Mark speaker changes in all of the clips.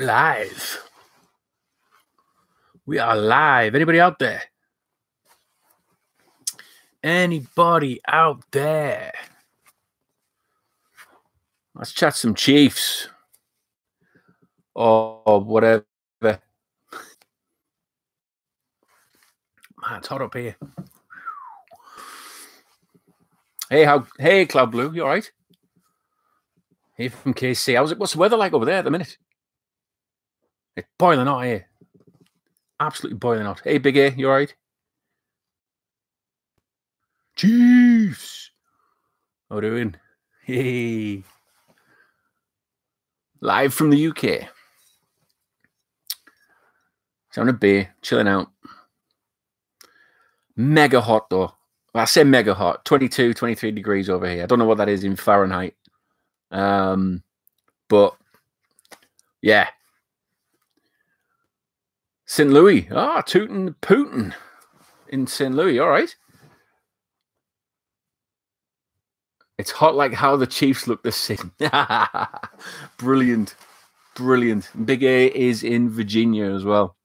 Speaker 1: live. We are live. Anybody out there? Anybody out there? Let's chat some Chiefs or whatever. Man, it's hot up here. Hey, Cloud Blue, you all right? Hey, from KC. What's the weather like over there at the minute? It's boiling hot here. Absolutely boiling hot. Hey, Big A, you all right? Chiefs. How are you doing? Hey. Live from the UK. Down a bay, chilling out. Mega hot, though. Well, I say mega hot. 22, 23 degrees over here. I don't know what that is in Fahrenheit. But, yeah. St. Louis. Ah, tootin' Putin in St. Louis. All right. It's hot like how the Chiefs look this season. Brilliant. Brilliant. Big A is in Virginia as well.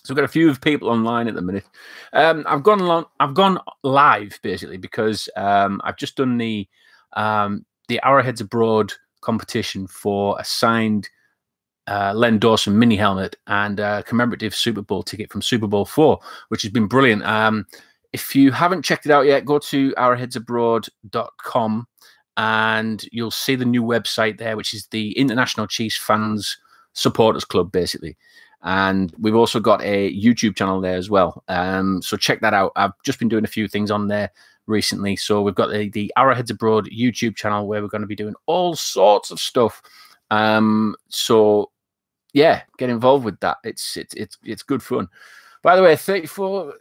Speaker 1: So we've got a few people online at the minute. I've gone live basically because I've just done the Arrowheads Abroad competition for a signed Len Dawson mini helmet and a commemorative Super Bowl ticket from Super Bowl 4, which has been brilliant. If you haven't checked it out yet, go to arrowheadsabroad.com and you'll see the new website there, which is the International Chiefs Fans Supporters Club, basically. And we've also got a YouTube channel there as well. So check that out. I've just been doing a few things on there recently. So we've got the Arrowheads Abroad YouTube channel where we're going to be doing all sorts of stuff. So yeah, get involved with that. It's good fun. By the way, 34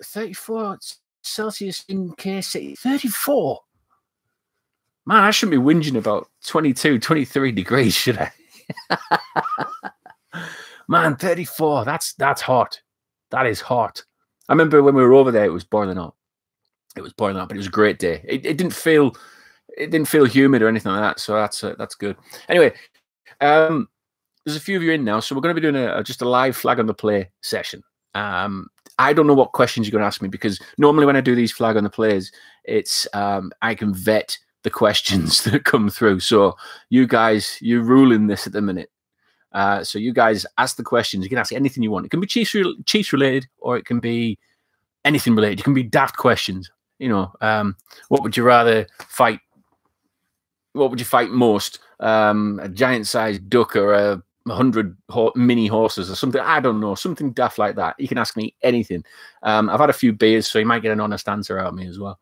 Speaker 1: Celsius in KC. 34. Man, I shouldn't be whinging about 22, 23 degrees, should I? Man, 34. That's hot. That is hot. I remember when we were over there, it was boiling up. It was boiling up, but it was a great day. It didn't feel humid or anything like that, so that's good. Anyway, there's a few of you in now, so we're going to be doing just a live flag on the play session. I don't know what questions you're going to ask me because normally when I do these flag on the plays, it's I can vet the questions that come through. So you guys, you're ruling this at the minute. So you guys ask the questions. You can ask anything you want. It can be Chiefs related, or it can be anything related. It can be daft questions. You know, what would you rather fight? What would you fight most? A giant-sized duck or a 100 mini horses or something? I don't know. Something daft like that. You can ask me anything. I've had a few beers, so you might get an honest answer out of me as well.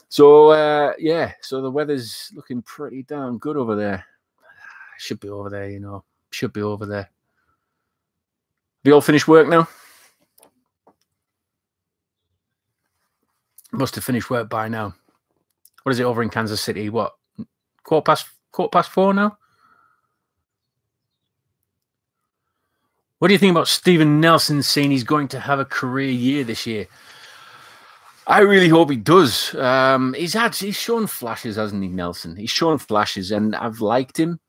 Speaker 1: So, yeah, so the weather's looking pretty damn good over there. Should be over there, you know. Should be over there. Have you all finished work now? Must have finished work by now. What is it over in Kansas City? What? Quarter past 4 now? What do you think about Steven Nelson saying he's going to have a career year this year? I really hope he does. He's shown flashes, hasn't he, Nelson? He's shown flashes, and I've liked him.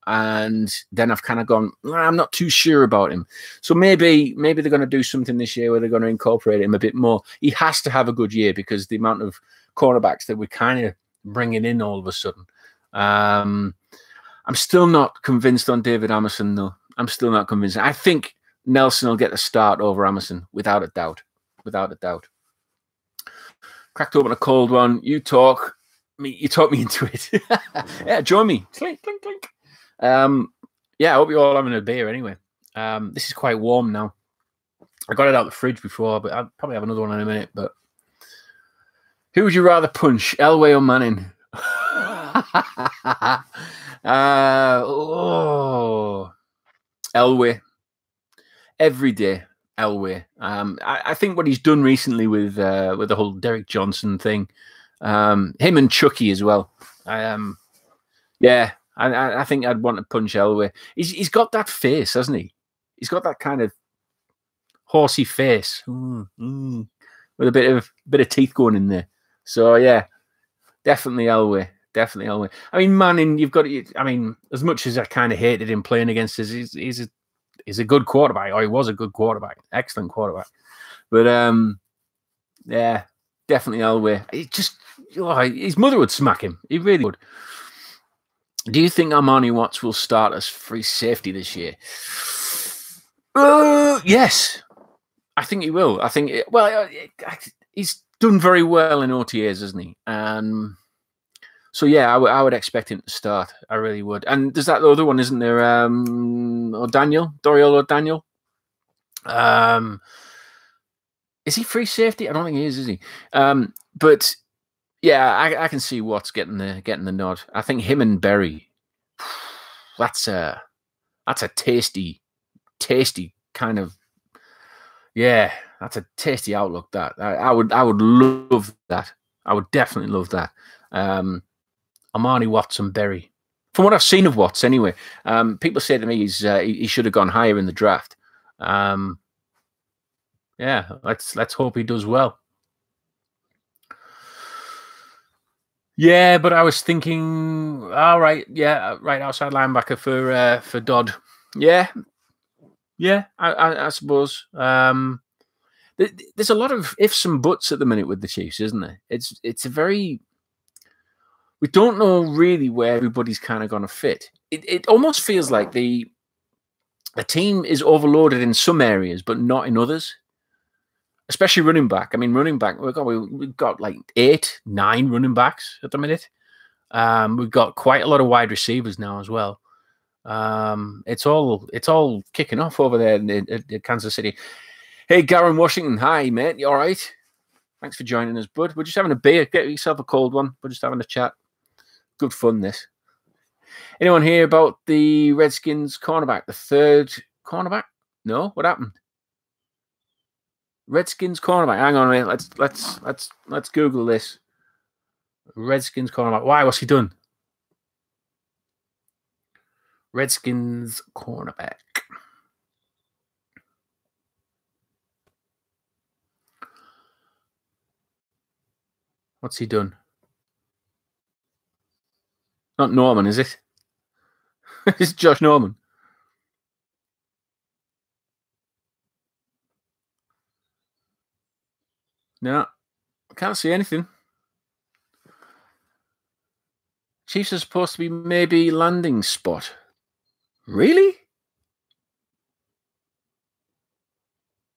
Speaker 1: And then I've kind of gone, I'm not too sure about him. So maybe they're going to do something this year where they're going to incorporate him a bit more. He has to have a good year because the amount of cornerbacks that we're kind of bringing in all of a sudden. I'm still not convinced on David Amerson, though. I'm still not convinced. I think Nelson will get a start over Amerson, without a doubt. Without a doubt. Cracked open a cold one. You talk me into it. Yeah, join me. Clink, clink, clink. Yeah, I hope you're all having a beer anyway. This is quite warm now. I got it out of the fridge before, but I'll probably have another one in a minute. But who would you rather punch, Elway or Manning? Elway. Every day, Elway. I think what he's done recently with the whole Derek Johnson thing, him and Chucky as well. Yeah, I think I'd want to punch Elway. He's got that face, hasn't he? He's got that kind of horsey face with a bit of teeth going in there. So yeah, definitely Elway. Definitely Elway. I mean, Manning, you've got. I mean, as much as I kind of hated him playing against us, he's a good quarterback. Or he was a good quarterback, excellent quarterback. But yeah, definitely Elway. He just his mother would smack him. He really would. Do you think Armani Watts will start as free safety this year? Yes, I think he will. I think he's done very well in OTAs, hasn't he? So yeah, I would expect him to start. I really would. And there's that other one, isn't there? Dorial O'Daniel. Is he free safety? I don't think he is he? But yeah, I can see Watts getting the nod. I think him and Berry. That's a tasty kind of. Yeah, that's a tasty outlook. That I would love that. I would definitely love that. Armani Watts and Berry. From what I've seen of Watts, anyway, people say to me he should have gone higher in the draft. Yeah, let's hope he does well. Yeah, but I was thinking, all right, yeah, right outside linebacker for Dodd. Yeah, I suppose. There's a lot of ifs and buts at the minute with the Chiefs, isn't there? It's a very. We don't know really where everybody's kind of going to fit. It almost feels like the team is overloaded in some areas, but not in others. Especially running back. I mean, running back, we've got like 8, 9 running backs at the minute. We've got quite a lot of wide receivers now as well. It's all kicking off over there in Kansas City. Hey, Garen Washington. Hi, mate. You all right? Thanks for joining us, bud. We're just having a beer. Get yourself a cold one. We're just having a chat. Good fun, this. Anyone hear about the Redskins cornerback? The third cornerback? No? What happened? Redskins cornerback. Hang on a minute. Let's Google this. Redskins cornerback. Why? What's he done? Redskins cornerback. What's he done? Not Norman, is it? It's Josh Norman. No, I can't see anything. Chiefs are supposed to be maybe landing spot. Really?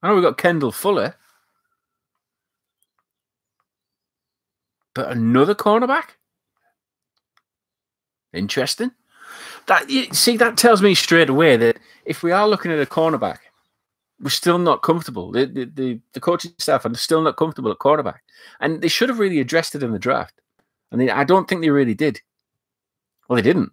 Speaker 1: I know we've got Kendall Fuller. But another cornerback? Interesting. That tells me straight away that if we are looking at a cornerback, we're still not comfortable. The coaching staff are still not comfortable at cornerback. And they should have really addressed it in the draft. And I don't think they really did. Well, they didn't.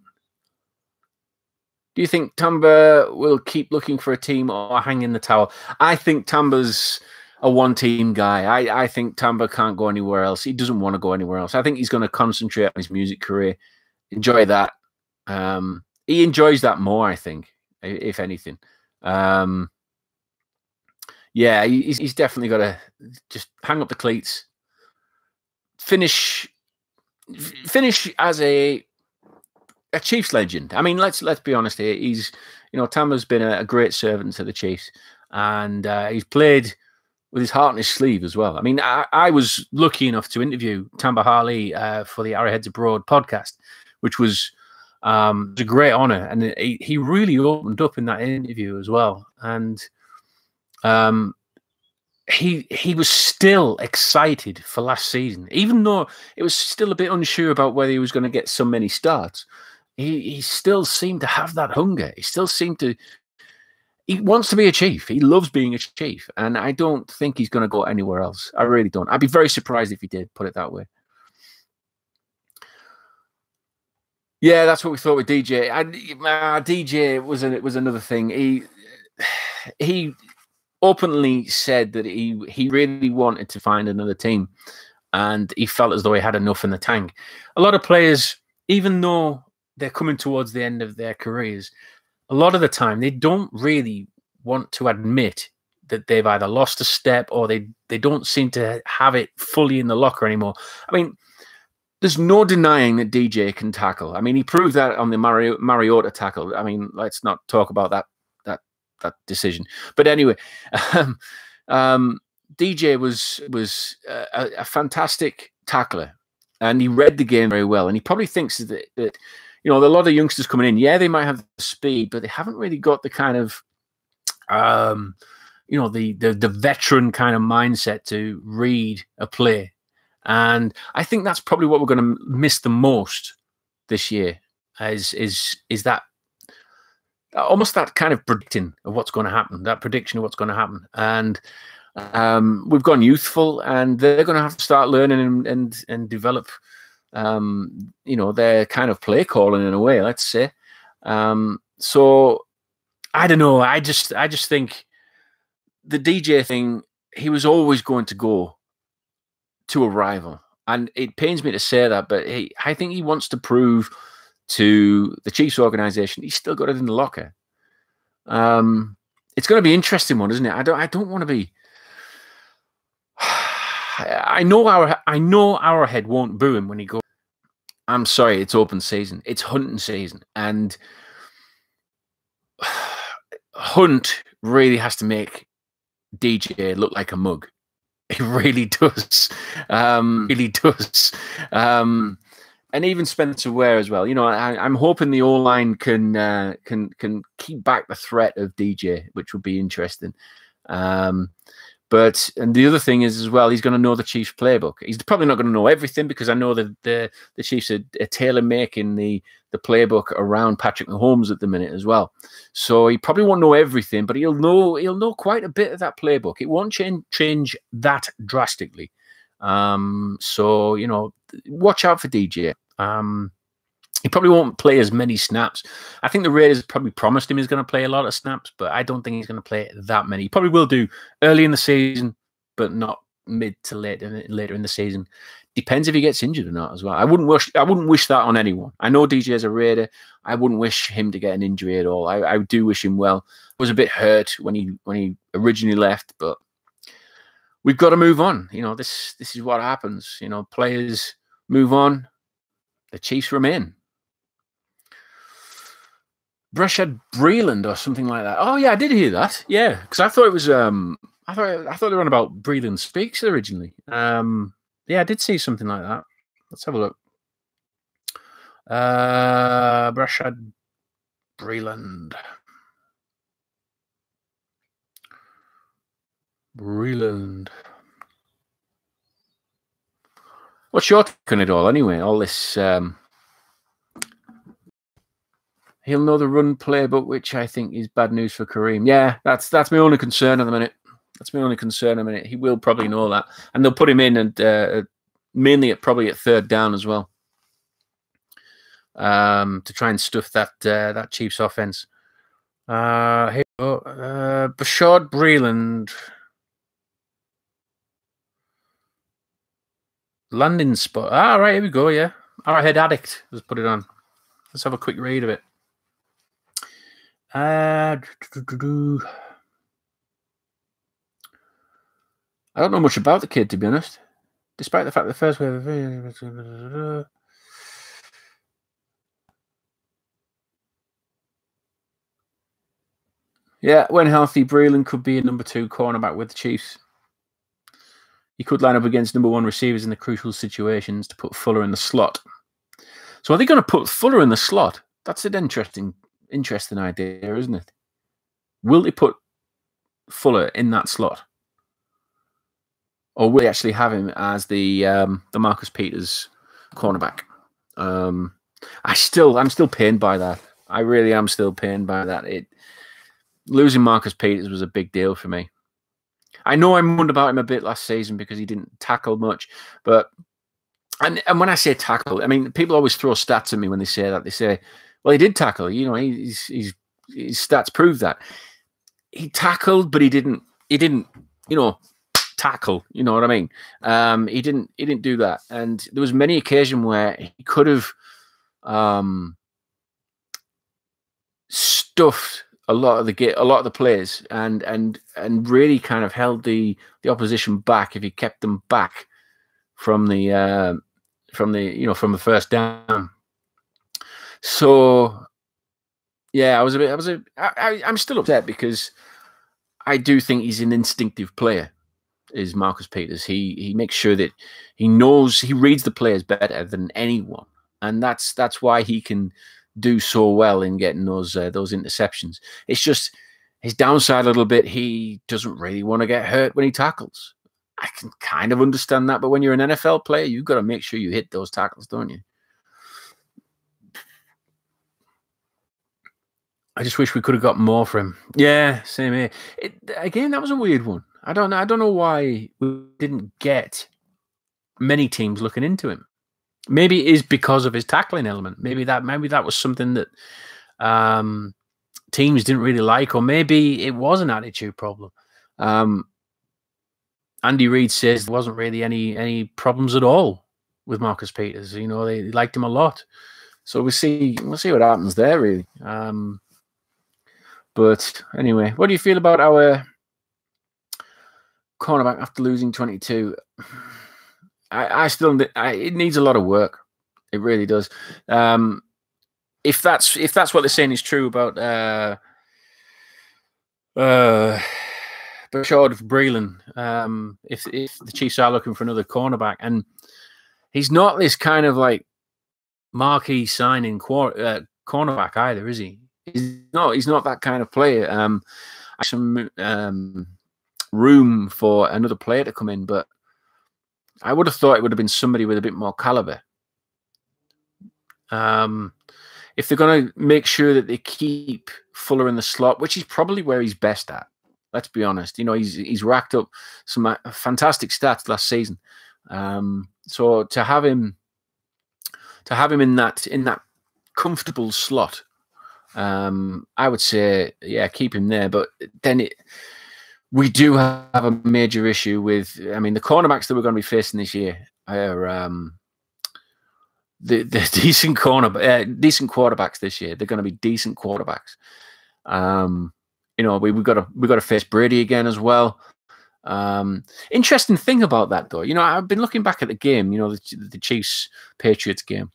Speaker 1: Do you think Tamba will keep looking for a team or hang in the towel? I think Tamba's a one-team guy. I think Tamba can't go anywhere else. He doesn't want to go anywhere else. I think he's going to concentrate on his music career. Enjoy that. He enjoys that more, I think, if anything. Yeah, he's definitely got to just hang up the cleats. Finish as a Chiefs legend. I mean, let's be honest here. He's, Tamba's been a great servant to the Chiefs, and he's played with his heart on his sleeve as well. I mean, I was lucky enough to interview Tamba Hali for the Arrowheads Abroad podcast, which was a great honor, and he really opened up in that interview as well. And he was still excited for last season, even though it was still a bit unsure about whether he was going to get so many starts. He still seemed to have that hunger. He still seemed to. He wants to be a Chief. He loves being a Chief, and I don't think he's going to go anywhere else. I really don't. I'd be very surprised if he did. Put it that way. Yeah, that's what we thought with DJ. DJ was another thing. He openly said that he really wanted to find another team, and he felt as though he had enough in the tank. A lot of players, even though they're coming towards the end of their careers, a lot of the time they don't really want to admit that they've either lost a step or they don't seem to have it fully in the locker anymore. I mean, there's no denying that DJ can tackle. I mean, he proved that on the Mariota tackle. I mean, let's not talk about that decision. But anyway, DJ was a fantastic tackler, and he read the game very well. And he probably thinks that you know, a lot of youngsters coming in, yeah, they might have the speed, but they haven't really got the kind of you know, the veteran kind of mindset to read a play. And I think that's probably what we're going to miss the most this year, is that almost that kind of predicting of what's going to happen, that prediction of what's going to happen. And we've gone youthful, and they're going to have to start learning and develop, you know, their kind of play calling in a way, let's say. So I don't know. I just think the DJ thing, he was always going to go to a rival, and it pains me to say that, but I think he wants to prove to the Chiefs organization he's still got it in the locker. It's going to be an interesting one, isn't it? I don't want to be. I know our head won't boo him when he goes. I'm sorry, it's open season, it's hunting season, and Hunt really has to make DJ look like a mug. It really does. Really does. And even Spencer Ware as well. You know, I'm hoping the O-line can keep back the threat of DJ, which would be interesting. But the other thing is as well, he's going to know the Chiefs playbook. He's probably not going to know everything, because I know that the Chiefs are tailor-making the playbook around Patrick Mahomes at the minute as well. So he probably won't know everything, but he'll know quite a bit of that playbook. It won't change that drastically. So, you know, watch out for DJ. He probably won't play as many snaps. I think the Raiders probably promised him he's going to play a lot of snaps, but I don't think he's going to play that many. He probably will do early in the season, but not mid to later in the season. Depends if he gets injured or not as well. I wouldn't wish that on anyone. I know DJ is a Raider. I wouldn't wish him to get an injury at all. I do wish him well. I was a bit hurt when he originally left, but we've got to move on. You know, this is what happens. You know, players move on. The Chiefs remain. Breshad Breeland or something like that. Oh yeah, I did hear that. Yeah, because I thought it was I thought they were on about Breeland Speaks originally. Yeah, I did see something like that. Let's have a look. Breshad Breeland. What's your take on it all anyway? All this he'll know the run playbook, which I think is bad news for Kareem. Yeah, that's my only concern at the minute. That's my only concern at the minute. He will probably know that, and they'll put him in, and mainly probably at third down as well, to try and stuff that Chiefs offense. Here we go. Breshad Breeland. Landing spot. Ah, right, here we go, yeah. Arrowhead Addict. Let's put it on. Let's have a quick read of it. I don't know much about the kid, to be honest. Despite the fact the first wave of... Yeah, when healthy, Breeland could be a number 2 cornerback with the Chiefs. He could line up against number 1 receivers in the crucial situations to put Fuller in the slot. So are they going to put Fuller in the slot? That's an interesting idea, isn't it? Will they put Fuller in that slot? Or will they actually have him as the Marcus Peters cornerback? I'm still pained by that. I really am still pained by that. Losing Marcus Peters was a big deal for me. I know I moaned about him a bit last season because he didn't tackle much, but and when I say tackle, I mean people always throw stats at me when they say that. They say, "Well, he did tackle." You know, his stats prove that he tackled, but he didn't. You know, tackle. You know what I mean? He didn't do that, and there was many occasions where he could have stuffed a lot of the players and really kind of held the opposition back if he kept them back from the from the first down. So yeah, I'm still upset because I do think he's an instinctive player, is Marcus Peters. He makes sure that he reads the players better than anyone, and that's why he can do so well in getting those interceptions. It's just his downside a little bit. He doesn't really want to get hurt when he tackles. I can kind of understand that, but when you're an NFL player, you've got to make sure you hit those tackles, don't you? I just wish we could have got more for him. Yeah, same here. Again, that was a weird one. I don't know why we didn't get many teams looking into him. Maybe it is because of his tackling element. Maybe that was something that teams didn't really like, or maybe it was an attitude problem. Andy Reid says there wasn't really any problems at all with Marcus Peters. You know, they liked him a lot. So we'll see what happens there, really. But anyway, what do you feel about our cornerback after losing 22? It needs a lot of work. It really does. If that's what they're saying is true about Bashaud Breeland, if the Chiefs are looking for another cornerback, and he's not this kind of like marquee signing cornerback either, is he? He's not that kind of player. Some room for another player to come in, but I would have thought it would have been somebody with a bit more caliber. If they're going to make sure that they keep Fuller in the slot, which is probably where he's best at. Let's be honest. You know, he's racked up some fantastic stats last season. So to have him in that comfortable slot, I would say, yeah, keep him there. But then we do have a major issue with, I mean, the cornerbacks that we're going to be facing this year are the decent quarterbacks this year. They're going to be decent quarterbacks. You know, we've got to face Brady again as well. Interesting thing about that, though, you know, I've been looking back at the game, you know, the Chiefs Patriots game.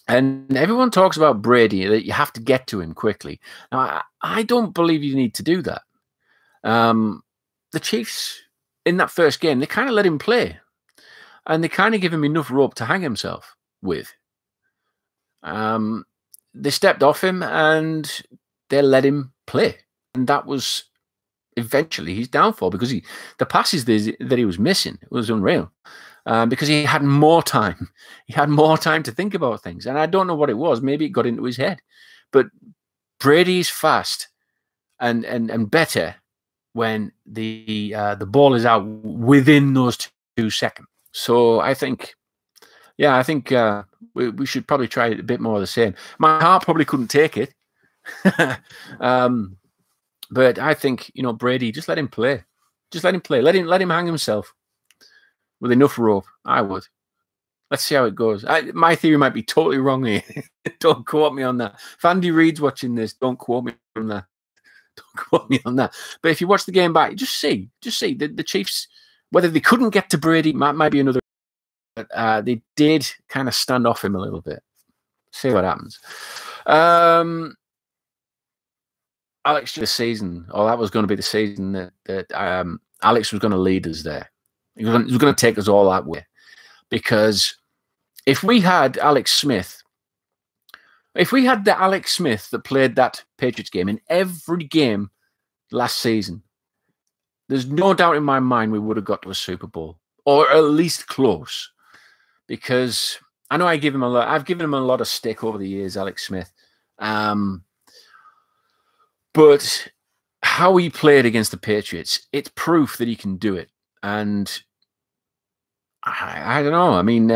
Speaker 1: And everyone talks about Brady, that you have to get to him quickly. Now, I don't believe you need to do that. The Chiefs, in that first game, they kind of let him play. And they kind of give him enough rope to hang himself with. They stepped off him and they let him play. And that was eventually his downfall, because the passes that he was missing, it was unreal. Because he had more time. He had more time to think about things. And I don't know what it was. Maybe it got into his head. But Brady's fast and better when the ball is out within those 2 seconds. So I think, yeah, we should probably try a bit more of the same. My heart probably couldn't take it. But I think, you know, Brady, just let him play. Just let him play. Let him hang himself. With enough rope, I would. Let's see how it goes. My theory might be totally wrong here. Don't quote me on that. If Andy Reid's watching this, don't quote me on that. Don't quote me on that. But if you watch the game back, just see the Chiefs, whether they couldn't get to Brady, might be another. But they did kind of stand off him a little bit. See what happens. Alex, this season, that was going to be the season that Alex was going to lead us there. He was going to take us all that way. Because if we had Alex Smith, if we had the Alex Smith that played that Patriots game in every game last season, there's no doubt in my mind we would have got to a Super Bowl, or at least close. Because I know I've given him a lot of stick over the years, Alex Smith. But how he played against the Patriots, it's proof that he can do it. And I don't know. I mean,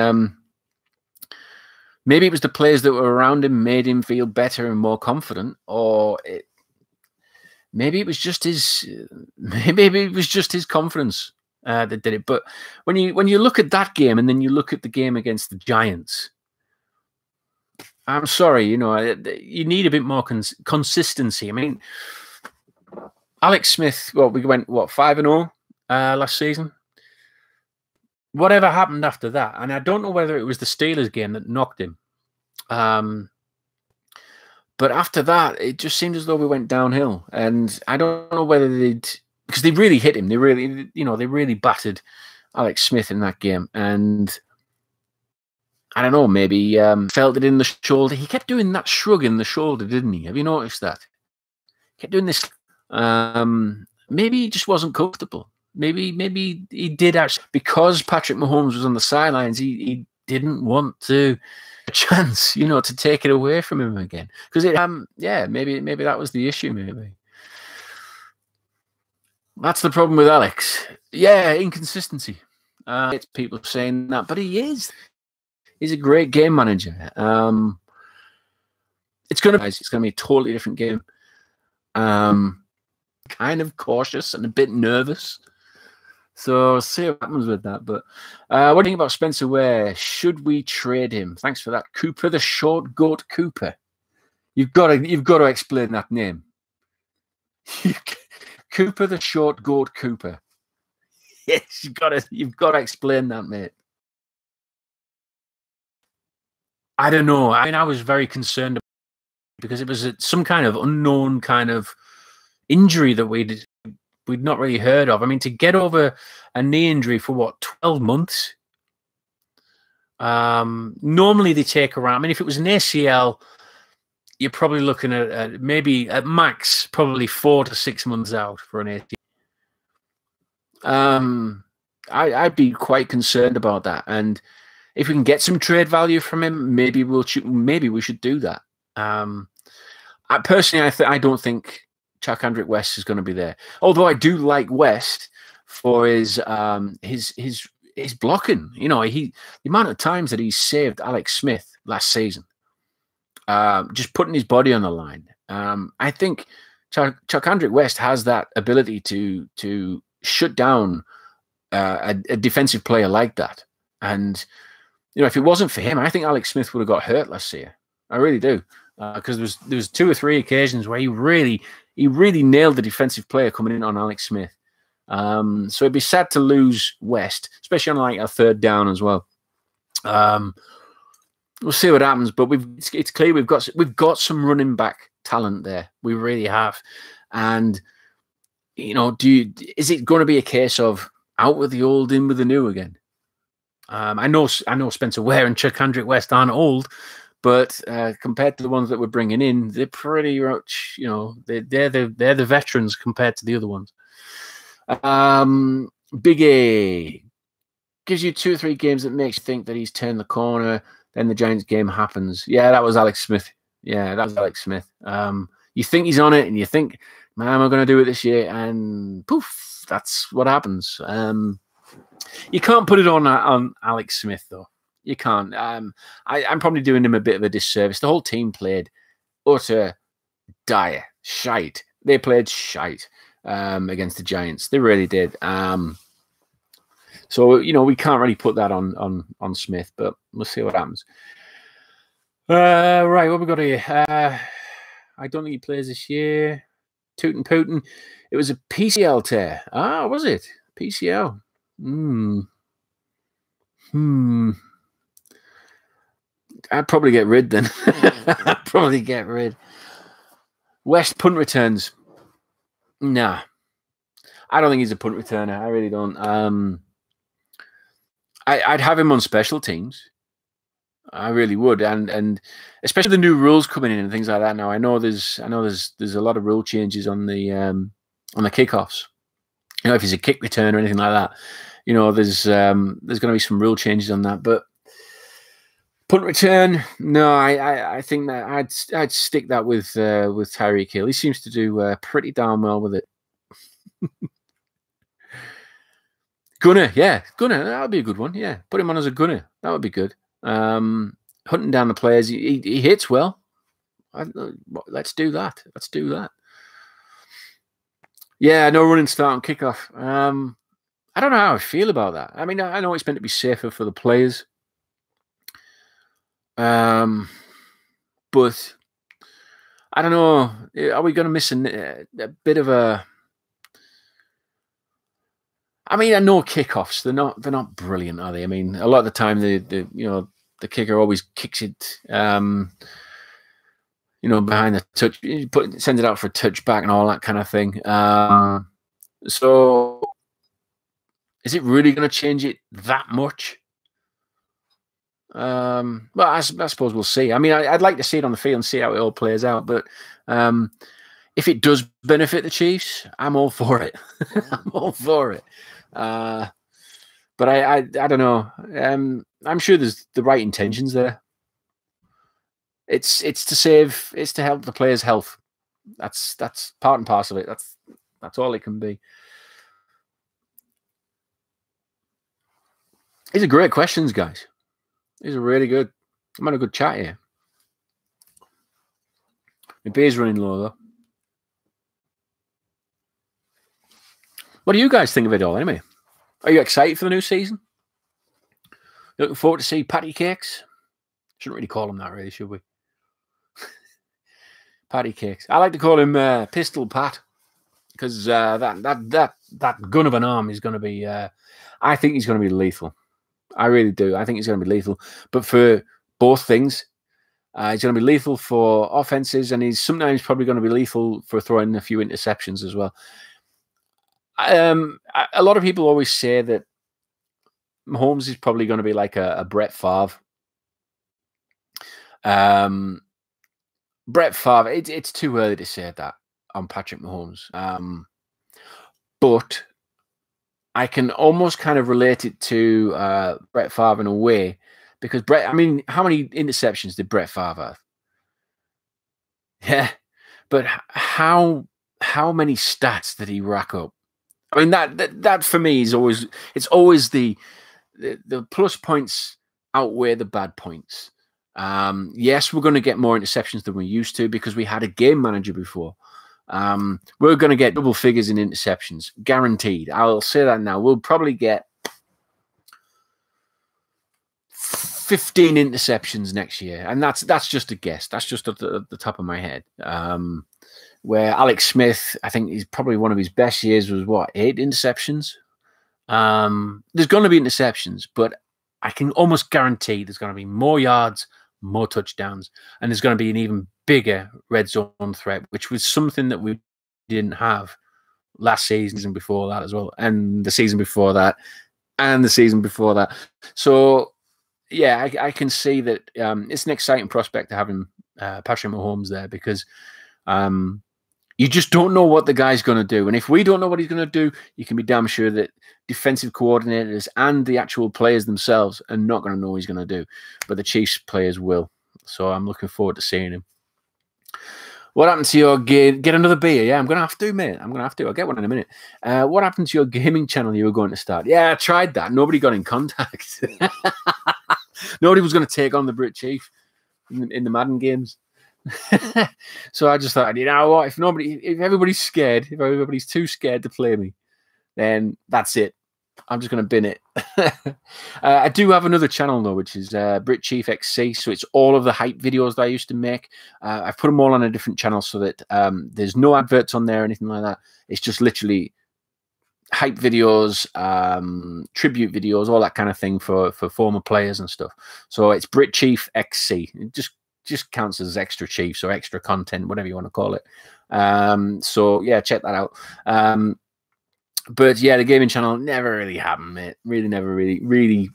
Speaker 1: maybe it was the players that were around him made him feel better and more confident, or maybe it was just his confidence that did it. But when you look at that game and then you look at the game against the Giants, I'm sorry, you know, you need a bit more consistency. I mean, Alex Smith, we went 5-0 last season. whatever happened after that, and I don't know whether it was the Steelers game that knocked him. But after that, it just seemed as though we went downhill, and I don't know whether because they really hit him. They really, they really battered Alex Smith in that game, and I don't know, maybe felt it in the shoulder. He kept doing that shrug in the shoulder, didn't he? Have you noticed that? He kept doing this. Maybe he just wasn't comfortable. Maybe he did actually, because Patrick Mahomes was on the sidelines. He didn't want to a chance, to take it away from him again. Because maybe that was the issue. Maybe that's the problem with Alex. Yeah, inconsistency. It's people saying that, but he is. He's a great game manager. It's going to be a totally different game. Kind of cautious and a bit nervous. So we'll see what happens with that. But what do you think about Spencer Ware? Should we trade him? Thanks for that, Cooper, the short goat Cooper. You've got to explain that name. Cooper, the short goat Cooper. Yes, you've got to explain that, mate. I don't know. I mean, I was very concerned because it was some kind of unknown kind of injury that we'd not really heard of. I mean, to get over a knee injury for 12 months? Normally they take around. I mean, if it was an ACL, you're probably looking at maybe at max probably 4 to 6 months out for an ACL. I'd be quite concerned about that, and if we can get some trade value from him, maybe we should do that. I personally, I don't think Charcandrick West is going to be there. Although I do like West for his blocking. The amount of times that he saved Alex Smith last season, just putting his body on the line. I think Charcandrick West has that ability to shut down a defensive player like that. And if it wasn't for him, I think Alex Smith would have got hurt last year. I really do, because there was 2 or 3 occasions where he really nailed the defensive player coming in on Alex Smith. So it'd be sad to lose West, especially on like a third down as well. We'll see what happens, but it's clear we've got some running back talent there. We really have, and is it going to be a case of out with the old, in with the new again? I know Spencer Ware and Charcandrick West aren't old, but compared to the ones that we're bringing in, they're pretty much, they're the veterans compared to the other ones. Big A gives you 2 or 3 games that makes you think that he's turned the corner. Then the Giants game happens. Yeah, that was Alex Smith. Yeah, that was Alex Smith. You think he's on it, and you think, man, am I going to do it this year? And poof, that's what happens. You can't put it on Alex Smith, though. You can't. I'm probably doing him a bit of a disservice. The whole team played utter dire shite. They played shite against the Giants. They really did. So we can't really put that on Smith, but we'll see what happens. Right, what we got here? I don't think he plays this year. Tootin' Putin. It was a PCL tear. Ah, was it? PCL. I'd probably get rid then. I'd probably get rid. West punt returns. Nah. I don't think he's a punt returner. I really don't. I'd have him on special teams. I really would, and especially the new rules coming in and things like that. Now I know there's a lot of rule changes on the kickoffs. If he's a kick return or anything like that, there's going to be some rule changes on that. But punt return, no, I think that I'd stick that with Tyreek Hill. He seems to do pretty darn well with it. Gunner, yeah, Gunner, that would be a good one. Yeah, put him on as a gunner. That would be good. Hunting down the players, he hits well. Let's do that. Let's do that. Yeah, no running start on kickoff. I don't know how I feel about that. I mean, I know it's meant to be safer for the players. But I don't know. Are we going to miss a bit of a... I mean, I know kickoffs. They're not brilliant, are they? I mean, a lot of the time the kicker always kicks it behind the touch, sends it out for a touchback and all that kind of thing. So is it really going to change it that much? Well, I suppose we'll see. I mean, I'd like to see it on the field and see how it all plays out. But if it does benefit the Chiefs, I'm all for it. I'm all for it. But I don't know. I'm sure there's the right intentions there. It's to help the players' health. That's part and parcel of it. That's all it can be. These are great questions, guys. These are really good. I'm having a good chat here. My beer's running low, though. What do you guys think of it all, anyway? Are you excited for the new season? You looking forward to see patty cakes? Shouldn't really call them that, really, should we? Patty cakes. I like to call him Pistol Pat, because that gun of an arm is going to be. I think he's going to be lethal. I really do. I think he's going to be lethal. But for both things, he's going to be lethal for offenses, and he's sometimes probably going to be lethal for throwing a few interceptions as well. A lot of people always say that Mahomes is probably going to be like a Brett Favre. Brett Favre, it's too early to say that on Patrick Mahomes. But I can almost kind of relate it to Brett Favre in a way, because how many interceptions did Brett Favre have? Yeah, but how many stats did he rack up? I mean, that for me is always the plus points outweigh the bad points. Yes, we're going to get more interceptions than we used to because we had a game manager before. We're going to get double figures in interceptions, guaranteed. I'll say that now. We'll probably get 15 interceptions next year, and that's just a guess. That's just at the top of my head. Where Alex Smith, I think he's probably one of his best years was 8 interceptions. There's going to be interceptions, but I can almost guarantee there's going to be more yards, more touchdowns, and there's going to be an even bigger red zone threat, which was something that we didn't have last season before that as well, and the season before that, and the season before that. So, yeah, I can see that it's an exciting prospect to have him, Patrick Mahomes, there, because you just don't know what the guy's going to do. And if we don't know what he's going to do, you can be damn sure that defensive coordinators and the actual players themselves are not going to know what he's going to do. But the Chiefs players will. So I'm looking forward to seeing him. What happened to your game? Get another beer? Yeah, I'm going to have to, mate. I'm going to have to. I'll get one in a minute. What happened to your gaming channel you were going to start? Yeah, I tried that. Nobody got in contact. Nobody was going to take on the Brit Chief in the Madden games. So I just thought, you know what? If everybody's scared, if everybody's too scared to play me, then that's it. I'm just going to bin it. I do have another channel though, which is Brit Chief XC. So it's all of the hype videos that I used to make. I've put them all on a different channel so that there's no adverts on there or anything like that. It's just literally hype videos, tribute videos, all that kind of thing for former players and stuff. So it's Brit Chief XC. It just counts as extra Chiefs or extra content, whatever you want to call it. So yeah, check that out. But yeah, the gaming channel never really happened, mate. Never really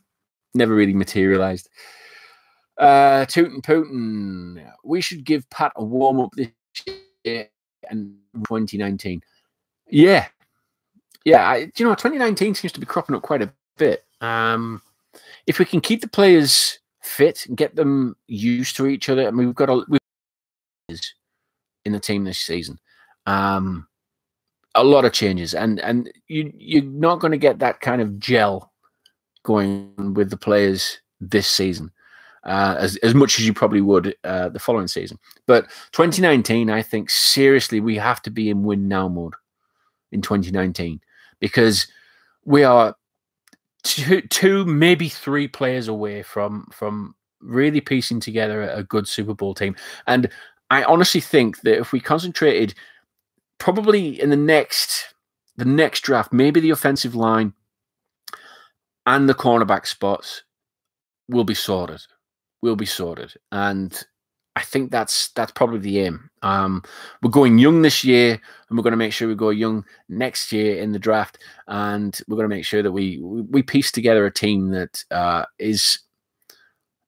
Speaker 1: materialized. Tootin' Putin. We should give Pat a warm up this year and 2019. Yeah. 2019 seems to be cropping up quite a bit. If we can keep the players fit and get them used to each other, I mean, we've got in the team this season. A lot of changes, and you're not going to get that kind of gel going with the players this season as much as you probably would the following season. But 2019, I think seriously we have to be in win now mode in 2019 because we are two, maybe 3 players away from really piecing together a good Super Bowl team. And I honestly think that if we concentrated probably in the next draft, maybe the offensive line, and the cornerback spots will be sorted. And I think that's probably the aim. We're going young this year, and we're going to make sure we go young next year in the draft, and we're going to make sure that we piece together a team that is,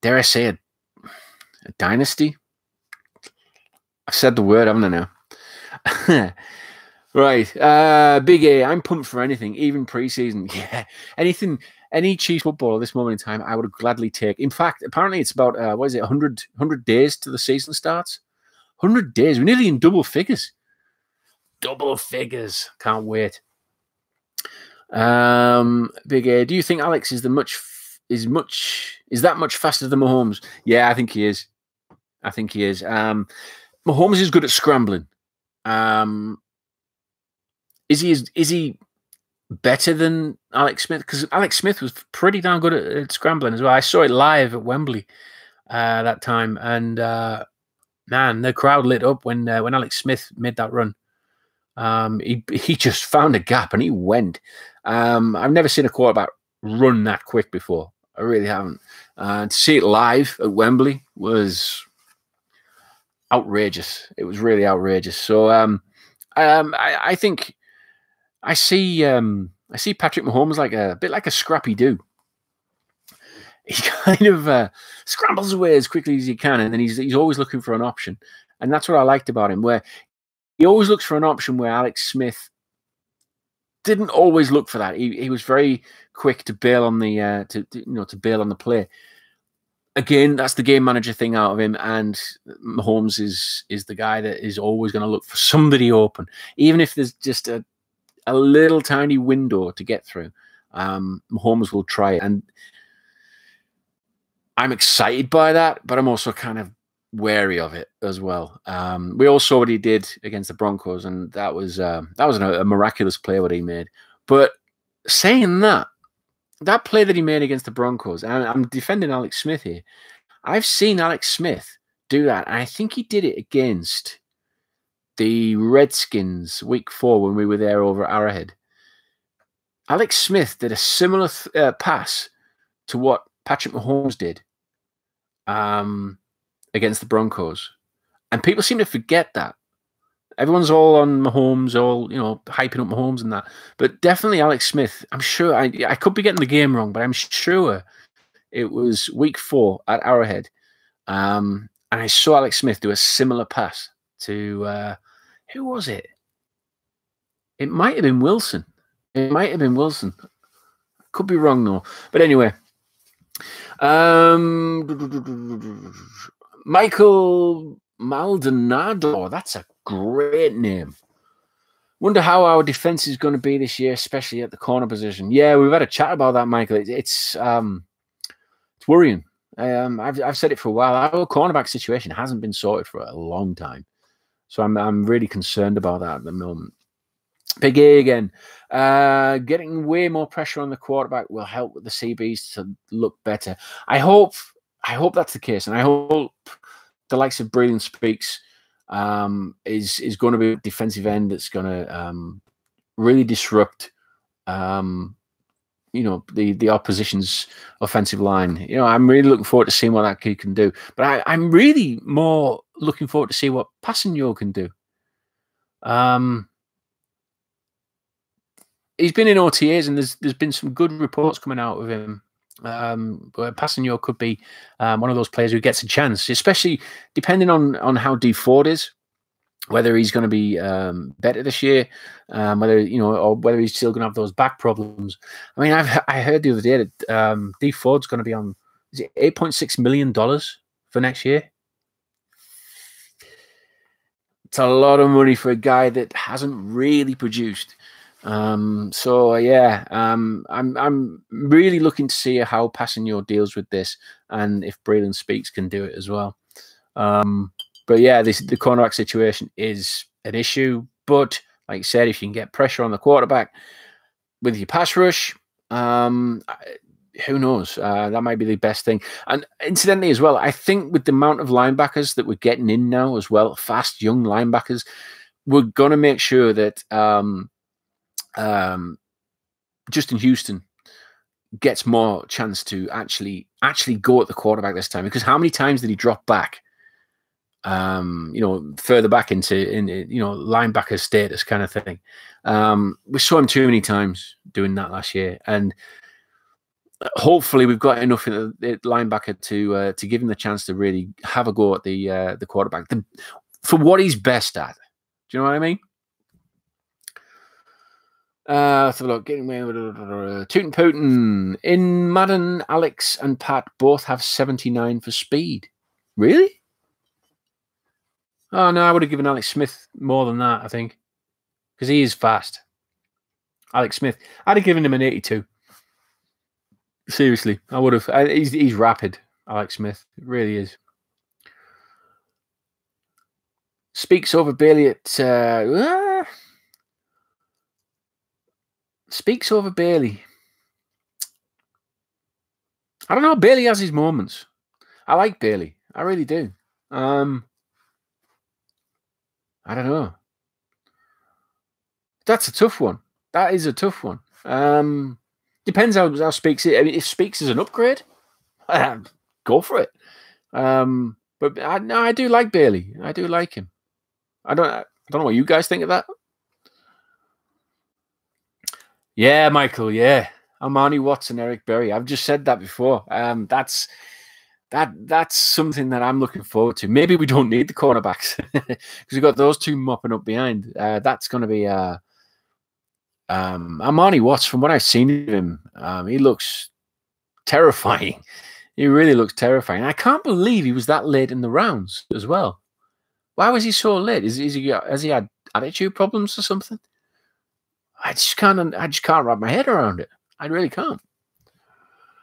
Speaker 1: dare I say it, a dynasty. I've said the word, haven't I now? Right. Big A, I'm pumped for anything, even preseason. Yeah, anything, any Chiefs football at this moment in time, I would gladly take. In fact, apparently it's about, 100 days to the season starts? 100 days. We're nearly in double figures. Double figures. Can't wait. Big A, do you think Alex is that much faster than Mahomes? Yeah, I think he is. Mahomes is good at scrambling. Is he better than Alex Smith? Because Alex Smith was pretty darn good at scrambling as well. I saw it live at Wembley that time, and man, the crowd lit up when Alex Smith made that run. He just found a gap and he went. I've never seen a quarterback run that quick before. I really haven't. To see it live at Wembley was outrageous. It was really outrageous. So I think I see Patrick Mahomes like a bit like a Scrappy Doo. He kind of scrambles away as quickly as he can, and then he's always looking for an option, and that's what I liked about him. Where he always looks for an option where Alex Smith didn't always look for that. He was very quick to bail on the to bail on the play. Again, that's the game manager thing out of him, and Mahomes is the guy that is always going to look for somebody open, even if there's just a little tiny window to get through. Mahomes will try it, and I'm excited by that, but I'm also kind of wary of it as well. We all saw what he did against the Broncos, and that was a miraculous play what he made. But saying that play that he made against the Broncos, and I'm defending Alex Smith here. I've seen Alex Smith do that, and I think he did it against the Redskins week 4 when we were there over at Arrowhead. Alex Smith did a similar pass to what Patrick Mahomes did against the Broncos. And people seem to forget that. Everyone's all on Mahomes, all, hyping up Mahomes and that. But definitely Alex Smith, I'm sure, I could be getting the game wrong, but I'm sure it was week 4 at Arrowhead. And I saw Alex Smith do a similar pass to, who was it? It might have been Wilson. Could be wrong though. But anyway, Michael Maldonado. That's a great name. Wonder how our defense is going to be this year, especially at the corner position. Yeah, we've had a chat about that, Michael. It's worrying. I've said it for a while. Our cornerback situation hasn't been sorted for a long time, so I'm really concerned about that at the moment. Big A again. Getting way more pressure on the quarterback will help with the CBs to look better. I hope that's the case, and I hope the likes of Breeland Speaks is going to be a defensive end that's going to really disrupt the opposition's offensive line. I'm really looking forward to seeing what that kid can do. But I'm really more looking forward to see what Passanio can do. He's been in OTAs, and there's been some good reports coming out of him. But Passanio could be one of those players who gets a chance, especially depending on how D Ford is, whether he's going to be better this year, whether he's still going to have those back problems. I mean, I heard the other day that D Ford's going to be on, is it $8.6 million for next year? It's a lot of money for a guy that hasn't really produced. So yeah, I'm really looking to see how Passanio deals with this, and if Breeland Speaks can do it as well. But yeah, the cornerback situation is an issue. But like I said, if you can get pressure on the quarterback with your pass rush, who knows? That might be the best thing. And incidentally as well, I think with the amount of linebackers that we're getting in now as well, fast young linebackers, we're going to make sure that Justin Houston gets more chance to actually go at the quarterback this time. Because how many times did he drop back? Further back into linebacker status kind of thing. We saw him too many times doing that last year, and hopefully we've got enough in the linebacker to give him the chance to really have a go at the quarterback for what he's best at. Do you know what I mean? Let's have a look. Getting away with Tootin' Putin. In Madden, Alex and Pat both have 79 for speed. Really? Oh, no, I would have given Alex Smith more than that, I think. Because he is fast. Alex Smith. I'd have given him an 82. Seriously, I would have. He's rapid, Alex Smith. It really is. Speaks over Bailey at... Speaks over Bailey. I don't know. Bailey has his moments. I like Bailey. I really do. I don't know. That's a tough one. That is a tough one. Depends how Speaks is. I mean, if Speaks is an upgrade, go for it. But I do like Bailey. I do like him. I don't know what you guys think of that. Yeah, Michael. Yeah, Armani Watson, Eric Berry. I've just said that before. That's something that I'm looking forward to. Maybe we don't need the cornerbacks because we've got those two mopping up behind. That's going to be Armani Watts. From what I've seen of him, he looks terrifying. He really looks terrifying. I can't believe he was that late in the rounds as well. Why was he so late? Has he had attitude problems or something? I just can't wrap my head around it. I really can't.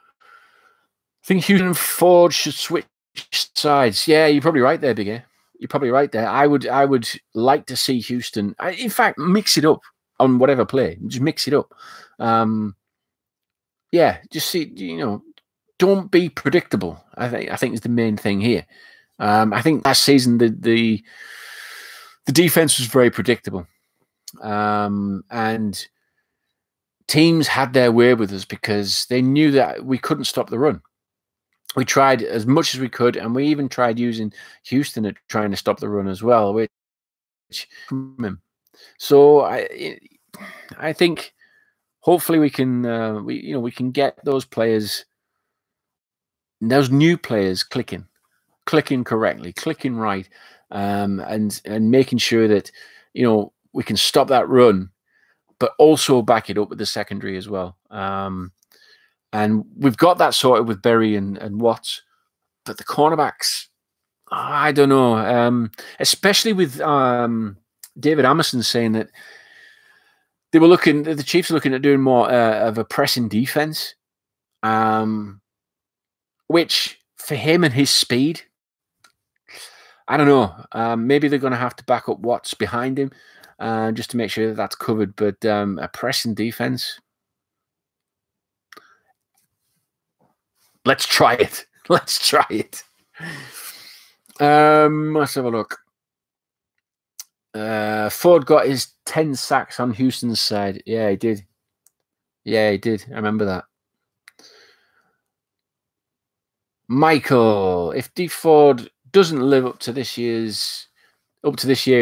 Speaker 1: I think Houston and Ford should switch sides. Yeah, you're probably right there, Big A. You're probably right there. I would like to see Houston. In fact, mix it up on whatever play. Just mix it up. Yeah, just see. Don't be predictable. I think is the main thing here. I think last season the defense was very predictable. And teams had their way with us because they knew that we couldn't stop the run. We tried as much as we could, and we even tried using Houston at trying to stop the run as well, which so I think hopefully we can we can get those players, those new players clicking correctly, clicking right, and making sure that we can stop that run, but also back it up with the secondary as well. And we've got that sorted with Berry and Watts, but the cornerbacks, I don't know. Especially with David Amerson saying that the Chiefs are looking at doing more of a pressing defense, which for him and his speed, I don't know. Maybe they're going to have to back up Watts behind him. Just to make sure that that's covered, but a pressing defense. Let's try it. Let's try it. Let's have a look. Ford got his 10 sacks on Houston's side. Yeah, he did. Yeah, he did. I remember that. Michael, if D Ford doesn't live up to this year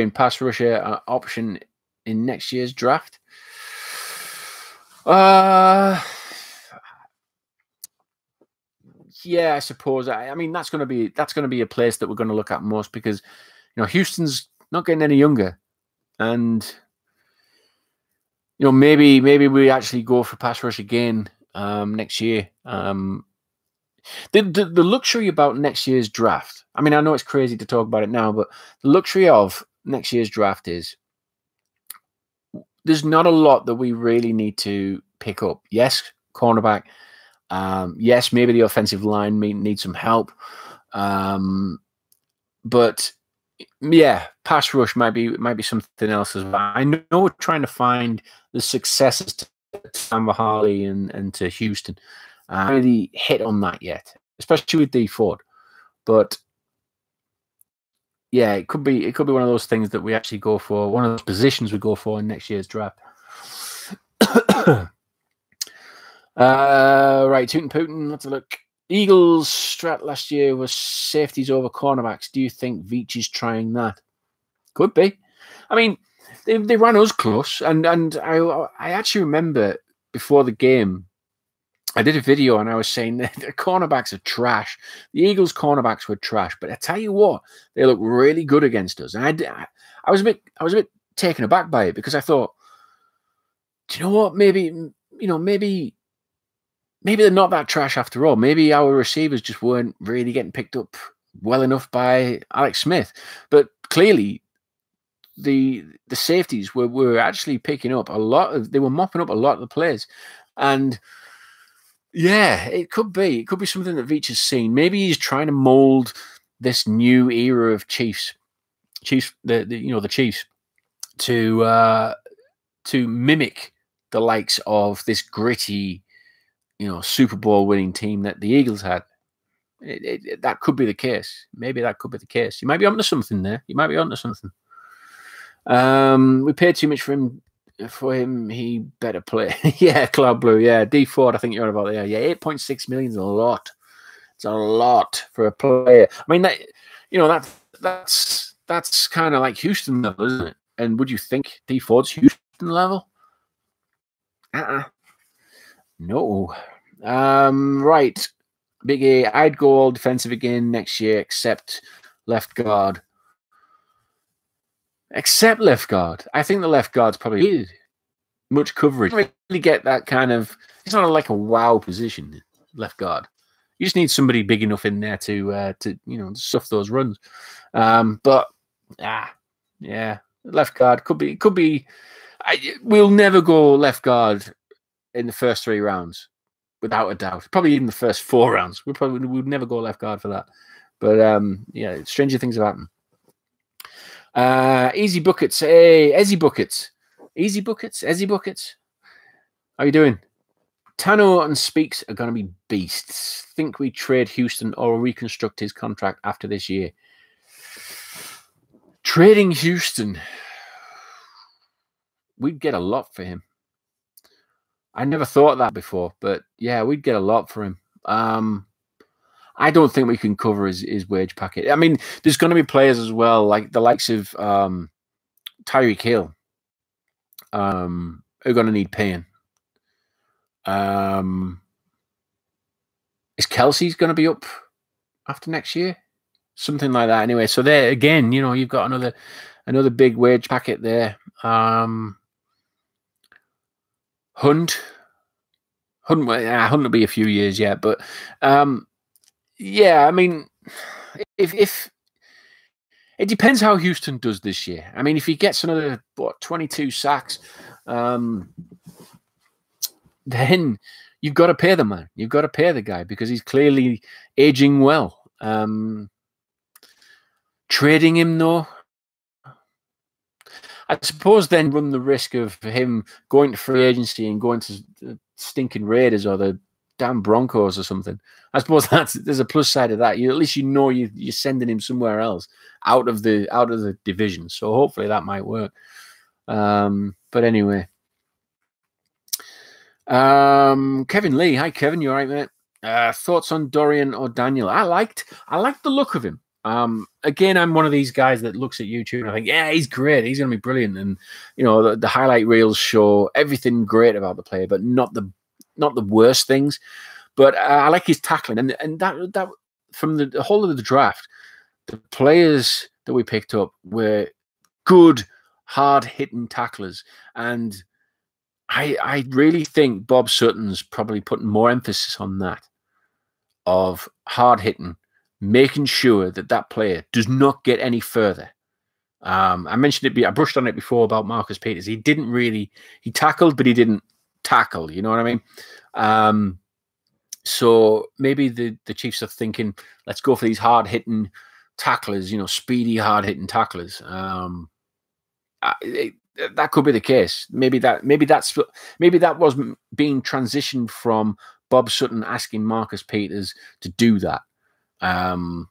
Speaker 1: in pass rusher option in next year's draft. Yeah, I suppose. I mean, that's going to be a place that we're going to look at most because Houston's not getting any younger, and maybe we actually go for pass rush again next year. The luxury about next year's draft, I mean, I know it's crazy to talk about it now, but the luxury of next year's draft is there's not a lot that we really need to pick up. Yes, cornerback. Yes, maybe the offensive line needs some help. But yeah, pass rush might be something else as well. I know we're trying to find the successes to Sam Harley and to Houston. I haven't really hit on that yet, especially with D Ford. But yeah, it could be one of those things that we actually go for, one of those positions we go for in next year's draft. Right, Tootin' Putin, let's look. Eagles' strat last year was safeties over cornerbacks. Do you think Veach is trying that? Could be. I mean, they ran us close, and I actually remember before the game, I did a video and I was saying that the cornerbacks are trash. The Eagles' cornerbacks were trash, but I tell you what, they look really good against us. And I was a bit taken aback by it because I thought, do you know what? Maybe they're not that trash after all. Maybe our receivers just weren't really getting picked up well enough by Alex Smith. But clearly, the safeties were actually picking up a lot of. They were mopping up a lot of the plays, and yeah, it could be. It could be something that Veach has seen. Maybe he's trying to mold this new era of Chiefs, the Chiefs, to mimic the likes of this gritty, Super Bowl winning team that the Eagles had. That could be the case. Maybe that could be the case. You might be onto something there. You might be onto something. We paid too much for him. He better play. Yeah, Cloud Blue. Yeah, D Ford. I think you're on about there. Yeah, 8.6 million is a lot. It's a lot for a player. I mean, that's kind of like Houston level, isn't it? And would you think D Ford's Houston level? No. Right. Big A. I'd go all defensive again next year, except left guard. Except left guard. I think the left guard's probably needed much coverage. You don't really get that kind of. It's not like a wow position, left guard. You just need somebody big enough in there to stuff those runs. But yeah, left guard could be. We'll never go left guard in the first 3 rounds, without a doubt. Probably even the first 4 rounds. We'd never go left guard for that. But yeah, stranger things have happened. Easy buckets. Hey, Ezzy buckets. Easy buckets. Ezzy buckets. How you doing? Tano and Speaks are going to be beasts. Think we trade Houston or reconstruct his contract after this year? Trading Houston, we'd get a lot for him. I never thought that before, but yeah, we'd get a lot for him. I don't think we can cover his wage packet. I mean, there's going to be players as well, like the likes of Tyreek Hill, are going to need paying. Is Kelsey's going to be up after next year? Something like that. Anyway, so there again, you've got another big wage packet there. Hunt will be a few years yet, but yeah, I mean, if it depends how Houston does this year. I mean, if he gets another 22 sacks, then you've got to pay the man. You've got to pay the guy because he's clearly aging well. Trading him though, I suppose then run the risk of him going to free agency and going to the stinking Raiders or the damn Broncos or something. I suppose there's a plus side of that. At least you're sending him somewhere else out of the division. So hopefully that might work. But anyway, Kevin Lee. Hi Kevin, you all right, mate? Thoughts on Dorian or Daniel? I liked the look of him. Again, I'm one of these guys that looks at YouTube and I think, yeah, he's great. He's going to be brilliant. And, the highlight reels show everything great about the player, but not the worst things. But I like his tackling. And that from the whole of the draft, the players that we picked up were good, hard-hitting tacklers. And I really think Bob Sutton's probably putting more emphasis on that, of hard-hitting, making sure that player does not get any further. I mentioned it. I brushed on it before about Marcus Peters. He tackled, but he didn't tackle. You know what I mean? So maybe the Chiefs are thinking, let's go for these hard-hitting tacklers. Speedy, hard-hitting tacklers. That could be the case. Maybe that was being transitioned from Bob Sutton asking Marcus Peters to do that. But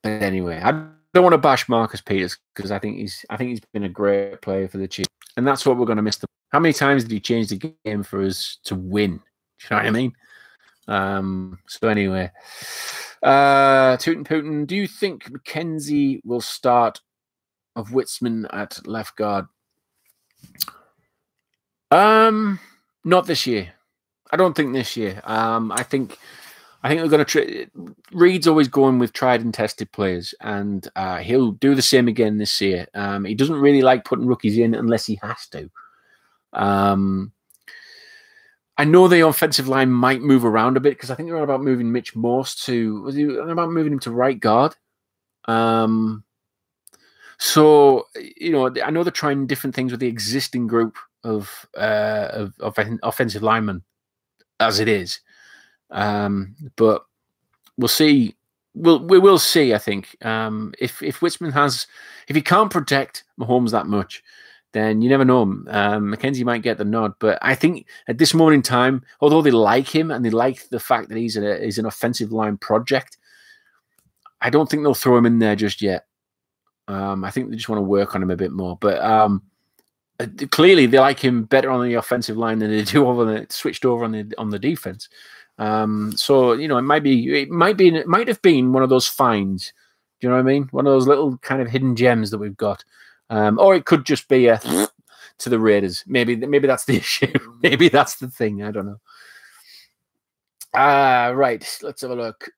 Speaker 1: anyway, I don't want to bash Marcus Peters because I think he's been a great player for the Chiefs, and that's what we're going to miss. How many times did he change the game for us to win? Do you know what I mean? So anyway, Tootin' Putin, do you think McKenzie will start of Witzman at left guard? Not this year. I don't think this year. I think we're going to. Reed's always going with tried and tested players, and he'll do the same again this year. He doesn't really like putting rookies in unless he has to. I know the offensive line might move around a bit because I think they're about moving Mitch Morse to. Was he about moving him to right guard? So you know, I know they're trying different things with the existing group of offensive linemen as it is, but we'll see. We will see. I think if Witzman if he can't protect Mahomes that much, then you never know. McKenzie might get the nod, but I think at this moment in time, although they like him and they like the fact that he's an offensive line project, I don't think they'll throw him in there just yet. I think they just want to work on him a bit more. But clearly, they like him better on the offensive line than they do switched over on the defense. So you know, it might have been one of those finds. Do you know what I mean? One of those little kind of hidden gems that we've got. Or it could just be a to the Raiders. Maybe that's the issue. Maybe that's the thing. I don't know. Right. Let's have a look.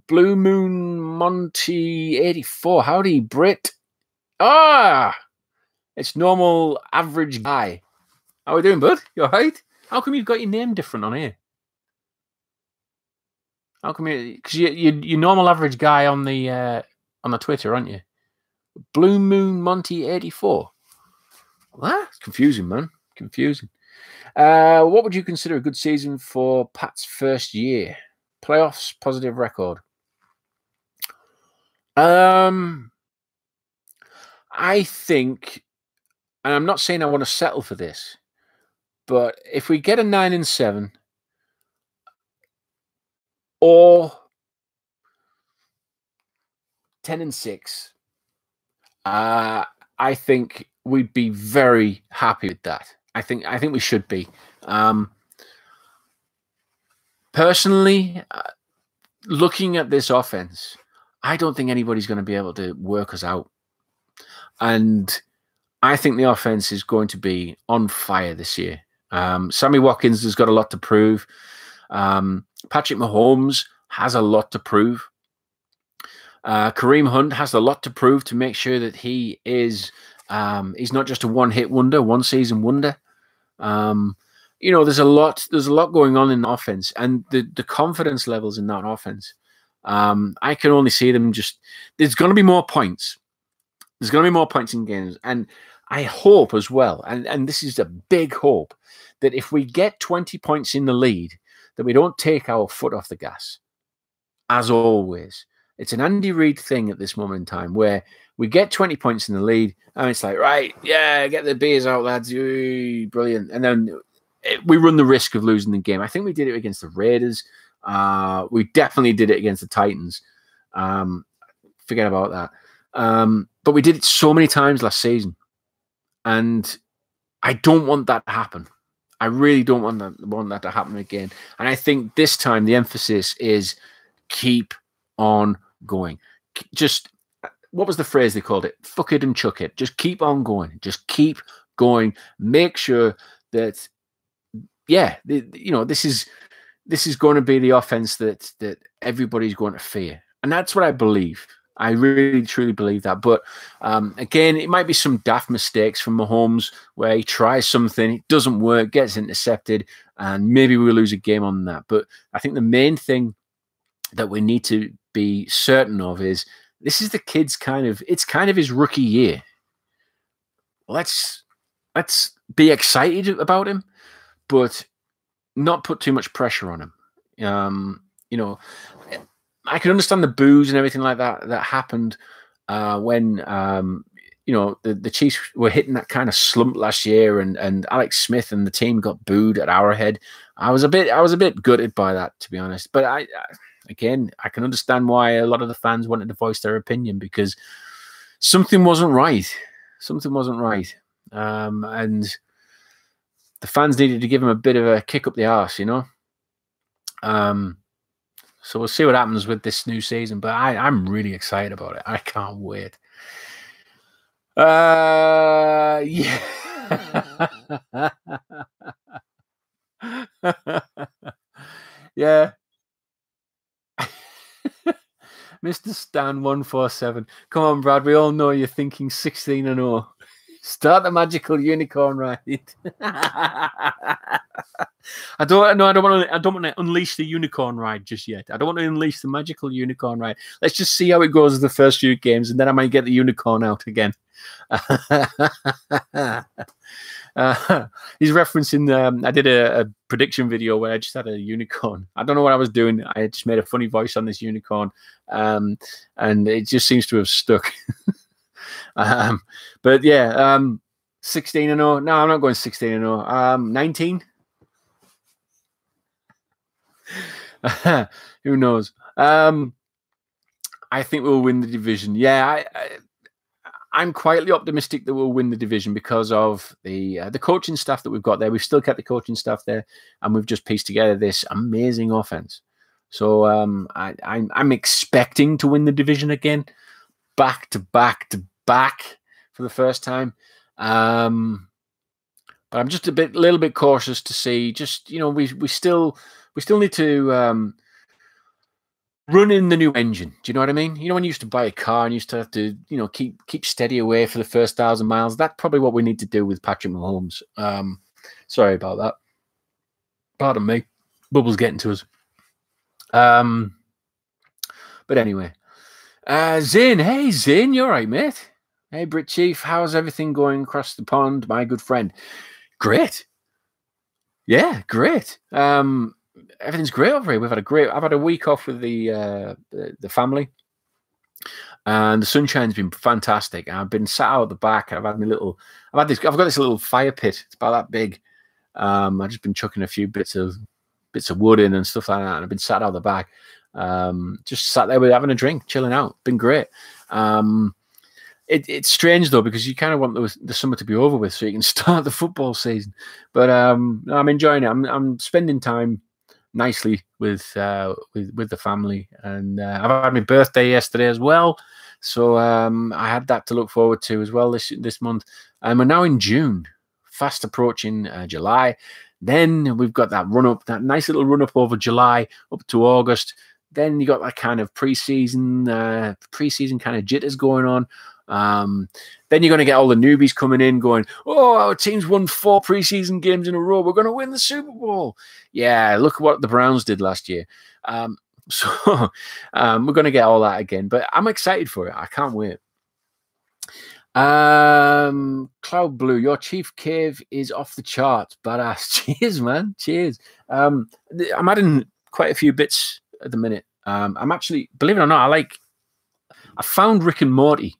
Speaker 1: Blue Moon Monty 84. Howdy, Brit. It's normal average guy. How are we doing, bud? You all right? How come you've got your name different on here? How come you? Because you're normal average guy on the Twitter, aren't you? Blue Moon Monty 84. That's confusing, man. Confusing. What would you consider a good season for Pat's first year? Playoffs, positive record. I think, and I'm not saying I want to settle for this, but if we get a 9-7 or 10-6, I think we'd be very happy with that. I think we should be. Personally, looking at this offense, I don't think anybody's going to be able to work us out. And I think the offense is going to be on fire this year. Sammy Watkins has got a lot to prove. Patrick Mahomes has a lot to prove. Kareem Hunt has a lot to prove to make sure that he is he's not just a one-hit wonder, one-season wonder. You know, there's a lot going on in the offense, and the confidence levels in that offense. I can only see them there's going to be more points. There's going to be more points in games, and I hope as well, and this is a big hope, that if we get 20 points in the lead, that we don't take our foot off the gas. As always, it's an Andy Reid thing at this moment in time where we get 20 points in the lead, and it's like, right, yeah, get the beers out, lads, ooh, brilliant, and then we run the risk of losing the game. I think we did it against the Raiders. We definitely did it against the Titans. Forget about that. But we did it so many times last season, and I don't want that to happen. I really don't want that to happen again. And I think this time the emphasis is keep on going. Just, what was the phrase they called it? Fuck it and chuck it. Just keep on going. Just keep going. Make sure that, yeah, you know, this is going to be the offense that everybody's going to fear, and that's what I believe. I really, truly believe that. But again, it might be some daft mistakes from Mahomes where he tries something, it doesn't work, gets intercepted, and maybe we lose a game on that. But I think the main thing that we need to be certain of is this is the kid's it's kind of his rookie year. Let's be excited about him, but not put too much pressure on him. You know, I can understand the boos and everything like that happened when you know, the Chiefs were hitting that kind of slump last year, and Alex Smith and the team got booed at Arrowhead. I was a bit gutted by that, to be honest. But I can understand why a lot of the fans wanted to voice their opinion, because something wasn't right. Something wasn't right. And the fans needed to give him a bit of a kick up the arse, you know. So we'll see what happens with this new season, but I'm really excited about it. I can't wait. Yeah. Yeah. Mr. Stan 147. Come on, Brad. We all know you're thinking 16-0. Start the magical unicorn ride. I don't want to unleash the unicorn ride just yet. I don't want to unleash the magical unicorn ride. Let's just see how it goes the first few games, and then I might get the unicorn out again. He's referencing. I did a prediction video where I just had a unicorn. I don't know what I was doing. I just made a funny voice on this unicorn, and it just seems to have stuck. But yeah, 16-0. No, I'm not going 16-0. 19. Who knows? I think we'll win the division. Yeah, I'm quietly optimistic that we'll win the division because of the coaching staff that we've got there. We've still kept the coaching staff there, and we've just pieced together this amazing offense. So I'm expecting to win the division again, back to back to back for the first time. But I'm just a little bit cautious to see. Just, you know, we still need to run in the new engine. Do you know what I mean? You know, when you used to buy a car and you used to have to, you know, keep steady away for the first 1,000 miles. That's probably what we need to do with Patrick Mahomes. Sorry about that. Pardon me. Bubble's getting to us. But anyway, Zin. Hey, Zin, you all right, mate? Hey, Brit Chief, how's everything going across the pond, my good friend? Great. Yeah, great. Everything's great over here. I've had a week off with the family, and the sunshine's been fantastic. I've been sat out at the back. I've got this little fire pit. It's about that big. I've just been chucking a few bits of wood in and stuff like that. And I've been sat out the back, just sat there with having a drink, chilling out. Been great. It's strange though, because you kind of want the summer to be over with so you can start the football season. But I'm enjoying it. I'm spending time nicely with the family, and I've had my birthday yesterday as well, so I had that to look forward to as well this month. And we're now in June, fast approaching July. Then we've got that nice little run up over July up to August. Then you got that kind of preseason kind of jitters going on. Then you're going to get all the newbies coming in going, oh, our team's won 4 preseason games in a row. We're going to win the Super Bowl. Yeah, look at what the Browns did last year. So we're going to get all that again. But I'm excited for it. I can't wait. Cloud Blue, your Chief Cave is off the charts. Badass. Cheers, man. Cheers. I'm adding quite a few bits at the minute. I'm actually, believe it or not, I found Rick and Morty.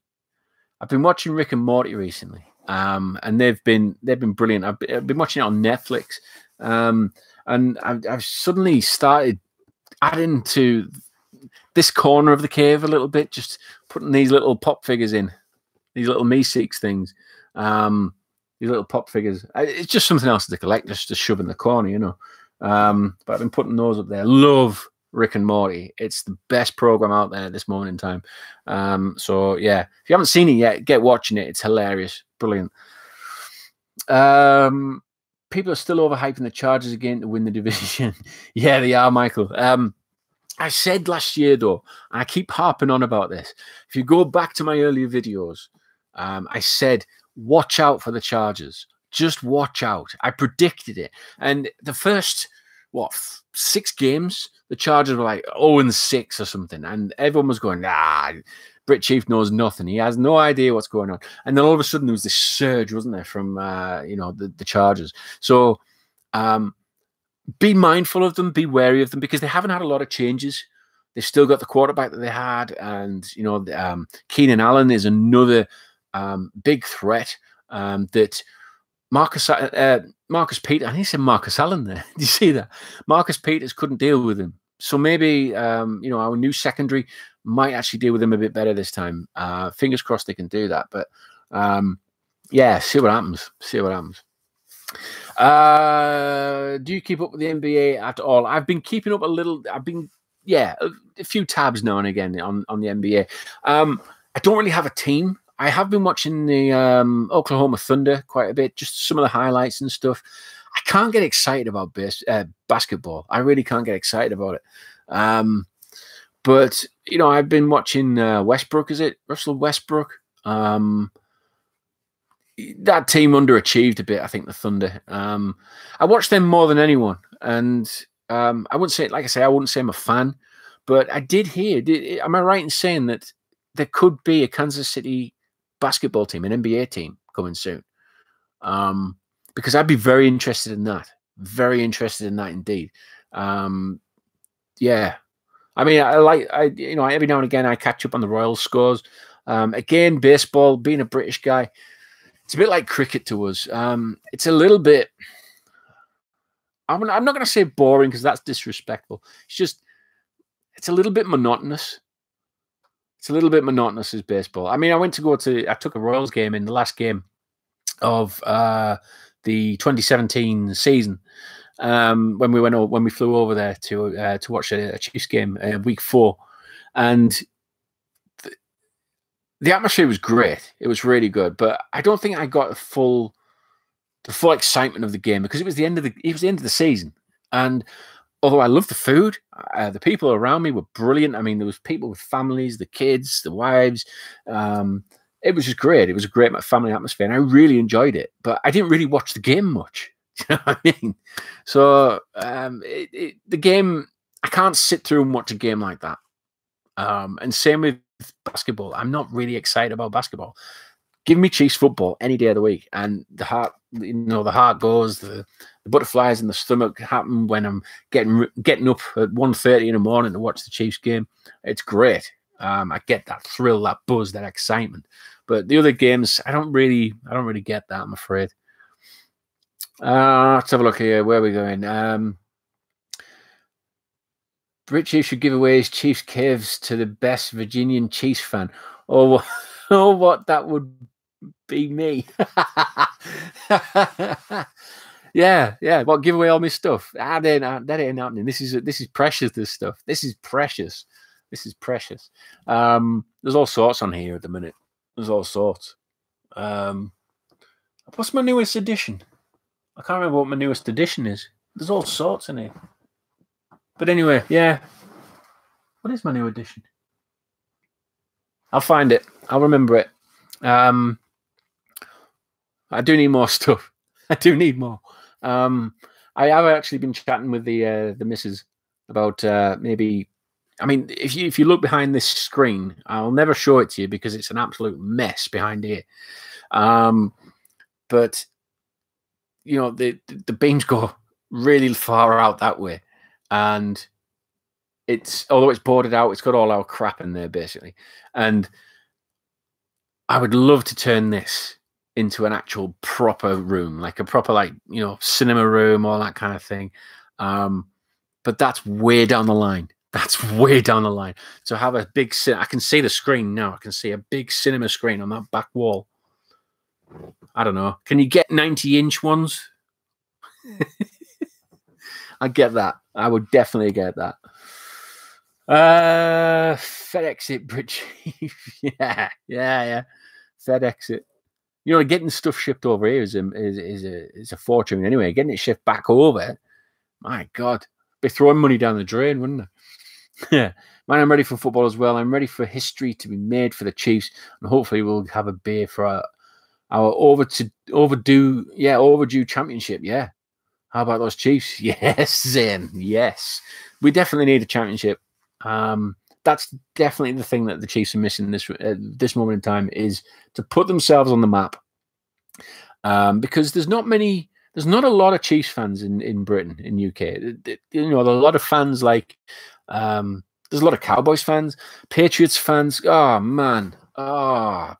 Speaker 1: I've been watching Rick and Morty recently, and they've been brilliant. I've been watching it on Netflix, and I've suddenly started adding to this corner of the cave a little bit, just putting these little pop figures in, these little Meeseeks things, these little pop figures. It's just something else to collect, just to shove in the corner, you know. But I've been putting those up there. Love Rick and Morty. It's the best program out there at this moment in time. So yeah, if you haven't seen it yet, get watching it. It's hilarious, brilliant. People are still overhyping the Chargers again to win the division. Yeah, they are, Michael. I said last year though, and I keep harping on about this. If you go back to my earlier videos, I said watch out for the Chargers. Just watch out. I predicted it, and the first 6 games, the Chargers were like 0-6 or something, and everyone was going, Brit Chief knows nothing. He has no idea what's going on. And then all of a sudden there was this surge, wasn't there, from the Chargers. So be mindful of them, be wary of them, because they haven't had a lot of changes. They've still got the quarterback that they had, and Keenan Allen is another big threat that Marcus Peters, I think he said Marcus Allen there. Did you see that? Marcus Peters couldn't deal with him. So maybe, our new secondary might actually deal with him a bit better this time. Fingers crossed they can do that. But, yeah, see what happens. See what happens. Do you keep up with the NBA at all? I've been keeping up a little. A few tabs now and again on the NBA. I don't really have a team. I have been watching the Oklahoma Thunder quite a bit, just some of the highlights and stuff. I can't get excited about basketball. I really can't get excited about it. But, you know, I've been watching Westbrook, is it? Russell Westbrook. That team underachieved a bit, I think, the Thunder. I watched them more than anyone. And I wouldn't say, like I say, I wouldn't say I'm a fan. But I did hear, am I right in saying that there could be a Kansas City basketball team, an NBA team coming soon? Because I'd be very interested in that. Very interested in that indeed. Yeah. I mean, you know, every now and again I catch up on the Royals scores. Again, baseball, being a British guy, it's a bit like cricket to us. It's a little bit, I'm not going to say boring because that's disrespectful. It's a little bit monotonous. It's a little bit monotonous as baseball. I mean, I took a Royals game in the last game of the 2017 season when we flew over there to watch a Chiefs game, week 4, and the atmosphere was great. It was really good, but I don't think I got the full excitement of the game because it was the end of the season. And although I loved the food, the people around me were brilliant. I mean, there was people with families, the kids, the wives. It was just great. It was a great family atmosphere, and I really enjoyed it. But I didn't really watch the game much. You know what I mean? So the game, I can't sit through and watch a game like that. And same with basketball. I'm not really excited about basketball. Give me Chiefs football any day of the week, and the heart goes, the butterflies in the stomach happen when I'm getting up at 1:30 in the morning to watch the Chiefs game. It's great. I get that thrill, that buzz, that excitement. But the other games, I don't really get that, I'm afraid. Let's have a look here. Where are we going? Brit Chiefs should give away his Chiefs caves to the best Virginian Chiefs fan. Oh, what that would be me. yeah. What, give away all my stuff? That ain't happening. This is precious. This stuff. This is precious. There's all sorts on here at the minute. There's all sorts. What's my newest edition? I can't remember what my newest edition is. There's all sorts in here. But anyway, yeah. What is my new edition? I'll find it. I'll remember it. I do need more stuff. I do need more. I have actually been chatting with the missus about maybe. I mean, if you look behind this screen, I'll never show it to you because it's an absolute mess behind here. But you know, the beams go really far out that way, and although it's boarded out, it's got all our crap in there basically. And I would love to turn this into an actual proper room, like a proper, like, you know, cinema room, all that kind of thing. But that's way down the line. That's way down the line. So have a big, I can see the screen now. I can see a big cinema screen on that back wall. I don't know. Can you get 90-inch ones? I get that. I would definitely get that. FedEx it, Bridge. yeah. FedEx it. You know, getting stuff shipped over here is a fortune anyway. Getting it shipped back over, my God, be throwing money down the drain, wouldn't it? Yeah, man, I'm ready for football as well. I'm ready for history to be made for the Chiefs, and hopefully we'll have a beer for our overdue championship. Yeah, how about those Chiefs? Yes, Zen. Yes, we definitely need a championship. That's definitely the thing that the Chiefs are missing this moment in time, is to put themselves on the map. Because there's not a lot of Chiefs fans in Britain, in UK. You know, there are a lot of fans like. There's a lot of Cowboys fans, Patriots fans. Oh man,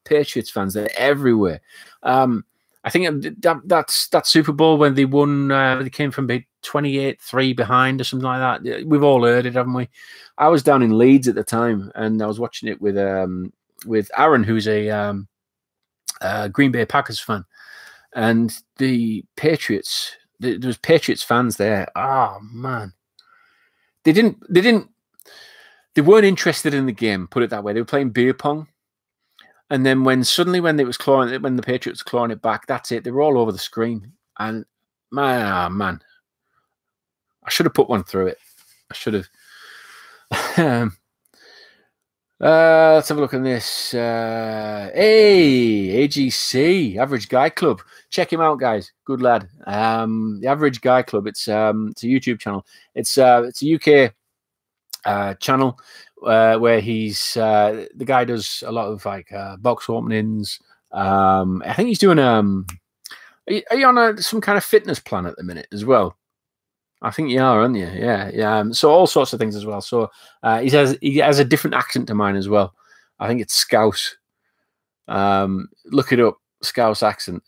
Speaker 1: Patriots fans, they're everywhere. I think that Super Bowl when they won, they came from 28-3 behind or something like that. We've all heard it, haven't we? I was down in Leeds at the time, and I was watching it with Aaron, who's a Green Bay Packers fan. and the Patriots. There was Patriots fans there. Oh man, they weren't interested in the game. Put it that way. They were playing beer pong. And then when the Patriots were clawing it back, that's it. They were all over the screen. And man, I should have put one through it. I should have. Let's have a look at this. Hey, AGC, Average Guy Club. Check him out, guys. Good lad. The Average Guy Club. It's a YouTube channel. It's a UK channel. Where he's the guy does a lot of like box openings. I think he's doing are you on some kind of fitness plan at the minute as well? I think you are, aren't you? Yeah. So all sorts of things as well. So he has a different accent to mine as well. I think it's Scouse. Look it up, Scouse accent.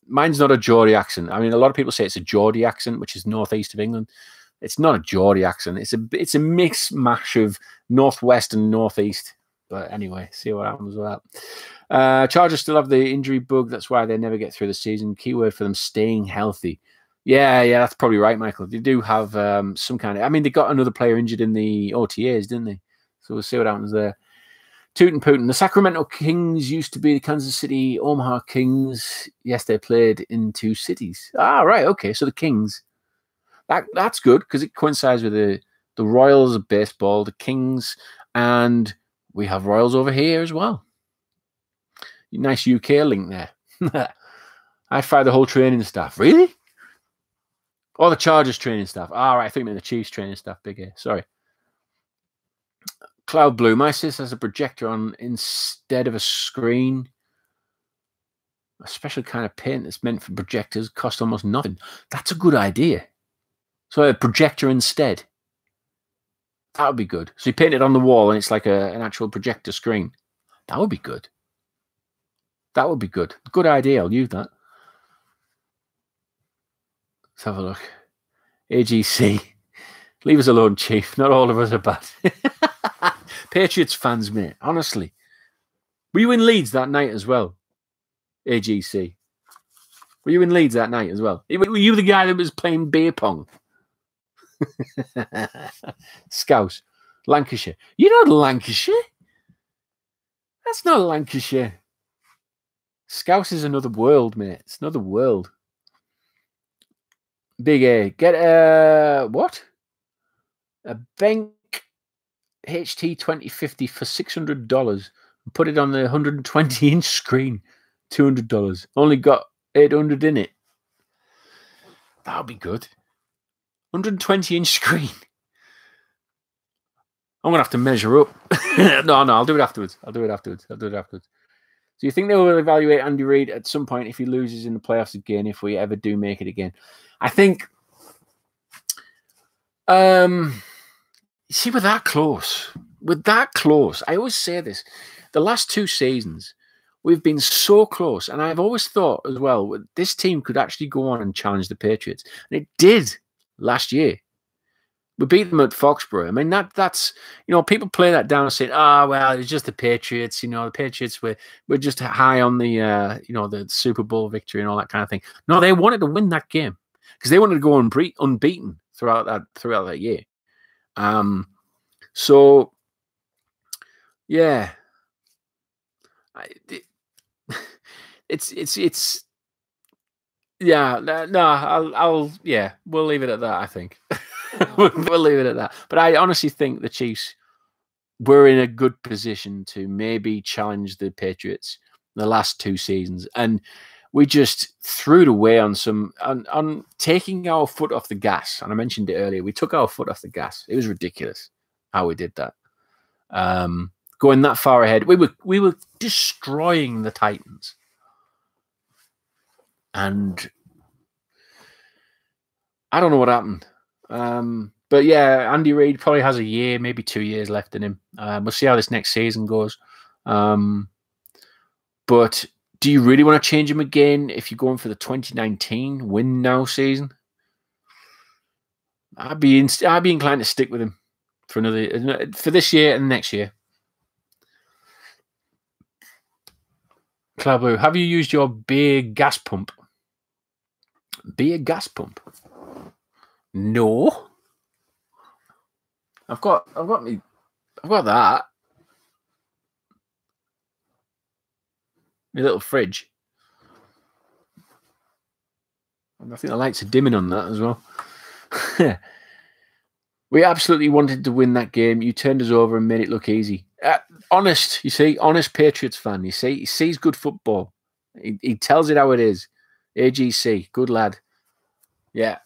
Speaker 1: Mine's not a Geordie accent. I mean, a lot of people say it's a Geordie accent, which is northeast of England. It's not a Geordie accent. It's a mix mash of northwest and northeast. But anyway, see what happens with that. Chargers still have the injury bug. That's why they never get through the season. Keyword for them: staying healthy. Yeah, that's probably right, Michael. They do have some kind of. I mean, they got another player injured in the OTAs, didn't they? So we'll see what happens there. Tootin' Putin. The Sacramento Kings used to be the Kansas City Omaha Kings. Yes, they played in two cities. Ah, right. Okay, so the Kings. That's good because it coincides with the Royals of baseball, the Kings, and we have Royals over here as well. Nice UK link there. I'd fire the whole training staff. Really? Or the Chargers training staff. All right, I think the Chiefs training staff. Big A. Sorry. Cloud Blue. My sis has a projector on instead of a screen. A special kind of paint that's meant for projectors. Cost almost nothing. That's a good idea. So a projector instead. That would be good. So you paint it on the wall and it's like an actual projector screen. That would be good. That would be good. Good idea. I'll use that. Let's have a look. AGC. Leave us alone, Chief. Not all of us are bad. Patriots fans, mate. Honestly. Were you in Leeds that night as well? AGC. Were you in Leeds that night as well? Were you the guy that was playing beer pong? Scouse. Lancashire. You're not Lancashire. That's not Lancashire. Scouse is another world, mate. It's another world. Big A. Get a what? A Benk HT 2050 for $600. Put it on the 120-inch screen. $200. Only got 800 in it. That'll be good. 120-inch screen. I'm going to have to measure up. No, I'll do it afterwards. I'll do it afterwards. So you think they will evaluate Andy Reid at some point if he loses in the playoffs again, if we ever do make it again? I think, see, we're that close. I always say this. The last two seasons, we've been so close. And I've always thought as well, this team could actually go on and challenge the Patriots. And it did last year. We beat them at Foxborough. I mean, that's, people play that down and say, well, it's just the Patriots. The Patriots were just high on the, the Super Bowl victory and all that kind of thing. No, they wanted to win that game because they wanted to go unbeaten throughout that year. So, yeah. It's yeah, no, we'll leave it at that, I think. We'll leave it at that. But I honestly think the Chiefs were in a good position to maybe challenge the Patriots the last two seasons. And we just threw it away on taking our foot off the gas. And I mentioned it earlier. We took our foot off the gas. It was ridiculous how we did that. Going that far ahead. We were destroying the Titans. And I don't know what happened. But yeah, Andy Reid probably has a year, maybe 2 years left in him. We'll see how this next season goes. But do you really want to change him again if you're going for the 2019 win now season? I'd be inclined to stick with him for this year and next year. Cloud Blue, have you used your beer gas pump? Beer gas pump? No. I've got that. My little fridge. And I think the lights are dimming on that as well. We absolutely wanted to win that game. You turned us over and made it look easy. Honest, you see, honest Patriots fan. You see, he sees good football. He tells it how it is. AGC, good lad. Yeah,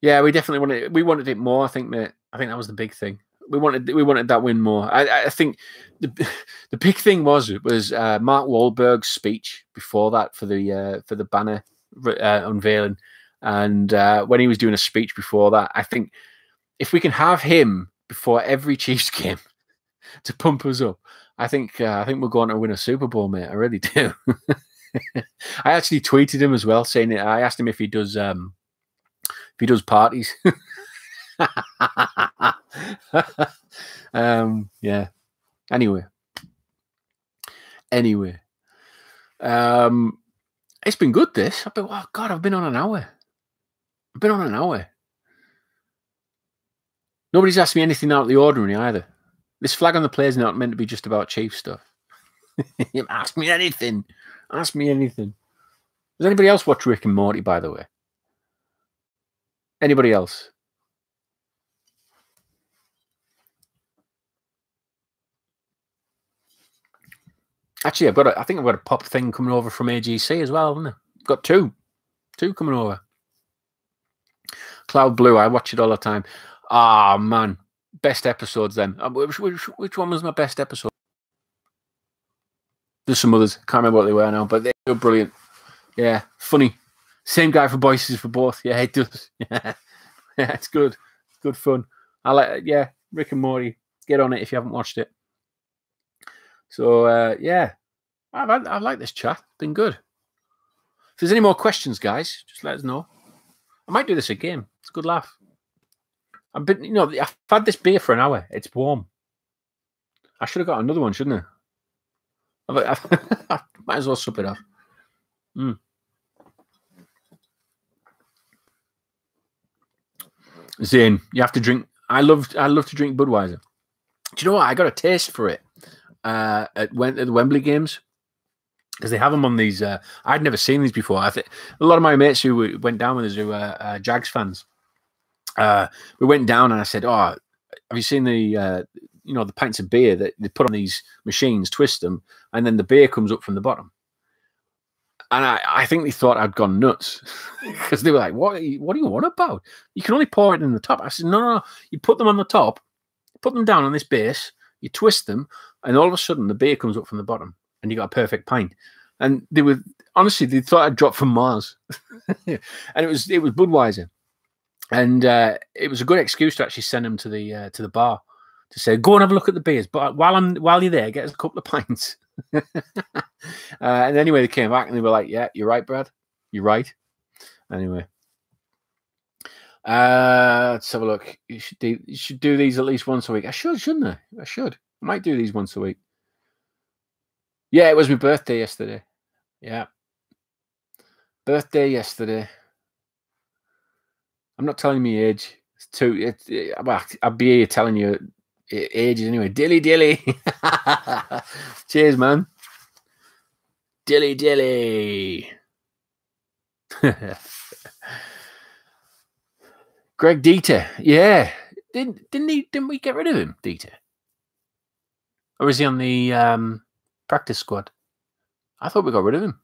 Speaker 1: yeah. We definitely wanted it more. I think, mate. I think that was the big thing. We wanted that win more. I think the big thing was Mark Wahlberg's speech before that for the banner unveiling. And when he was doing a speech before that, I think if we can have him before every Chiefs game to pump us up, I think we're going to win a Super Bowl, mate. I really do. I actually tweeted him as well, saying it. I asked him if he does parties. Yeah. Anyway. It's been good. This. I've been on an hour. Nobody's asked me anything out of the ordinary either. This flag on the play is not meant to be just about Chief stuff. Ask me anything. Does anybody else watch Rick and Morty, by the way? Anybody else? Actually, I think I've got a pop thing coming over from AGC as well, haven't I? I've got two coming over. Cloud Blue, I watch it all the time. Ah, man. Best episodes then. Which one was my best episode? There's some others. Can't remember what they were now, but they were brilliant. Yeah, funny. Same guy for voices for both. Yeah, it does. Yeah, it's good. It's good fun. Rick and Morty. Get on it if you haven't watched it. So, yeah. I like this chat. It's been good. If there's any more questions, guys, just let us know. I might do this again. It's a good laugh. I've had this beer for an hour. It's warm. I should have got another one, shouldn't I? I might as well sup it off. Zane, you have to drink. I love to drink Budweiser. Do you know what? I got a taste for it at the Wembley games because they have them on these. I'd never seen these before. I think a lot of my mates who went down with us who were Jags fans. We went down and I said, "Oh, have you seen the pints of beer that they put on these machines, twist them, and then the beer comes up from the bottom?" And I think they thought I'd gone nuts because they were like, what do you want about? You can only pour it in the top. I said, no. You put them on the top, put them down on this base, you twist them, and all of a sudden the beer comes up from the bottom and you got a perfect pint. And they thought I'd dropped from Mars. And it was Budweiser. And it was a good excuse to actually send them to the bar to say, go and have a look at the beers. But while you're there, get us a couple of pints. And anyway, they came back and they were like, yeah, you're right, Brad. You're right. Anyway. Let's have a look. You should do these at least once a week. I should, shouldn't I? I should. I might do these once a week. Yeah, it was my birthday yesterday. Yeah. Birthday yesterday. I'm not telling me age. I'll be here telling you ages anyway. Dilly. Cheers, man. Dilly. Greg Dieter. Yeah. Didn't we get rid of him, Dieter? Or is he on the practice squad? I thought we got rid of him.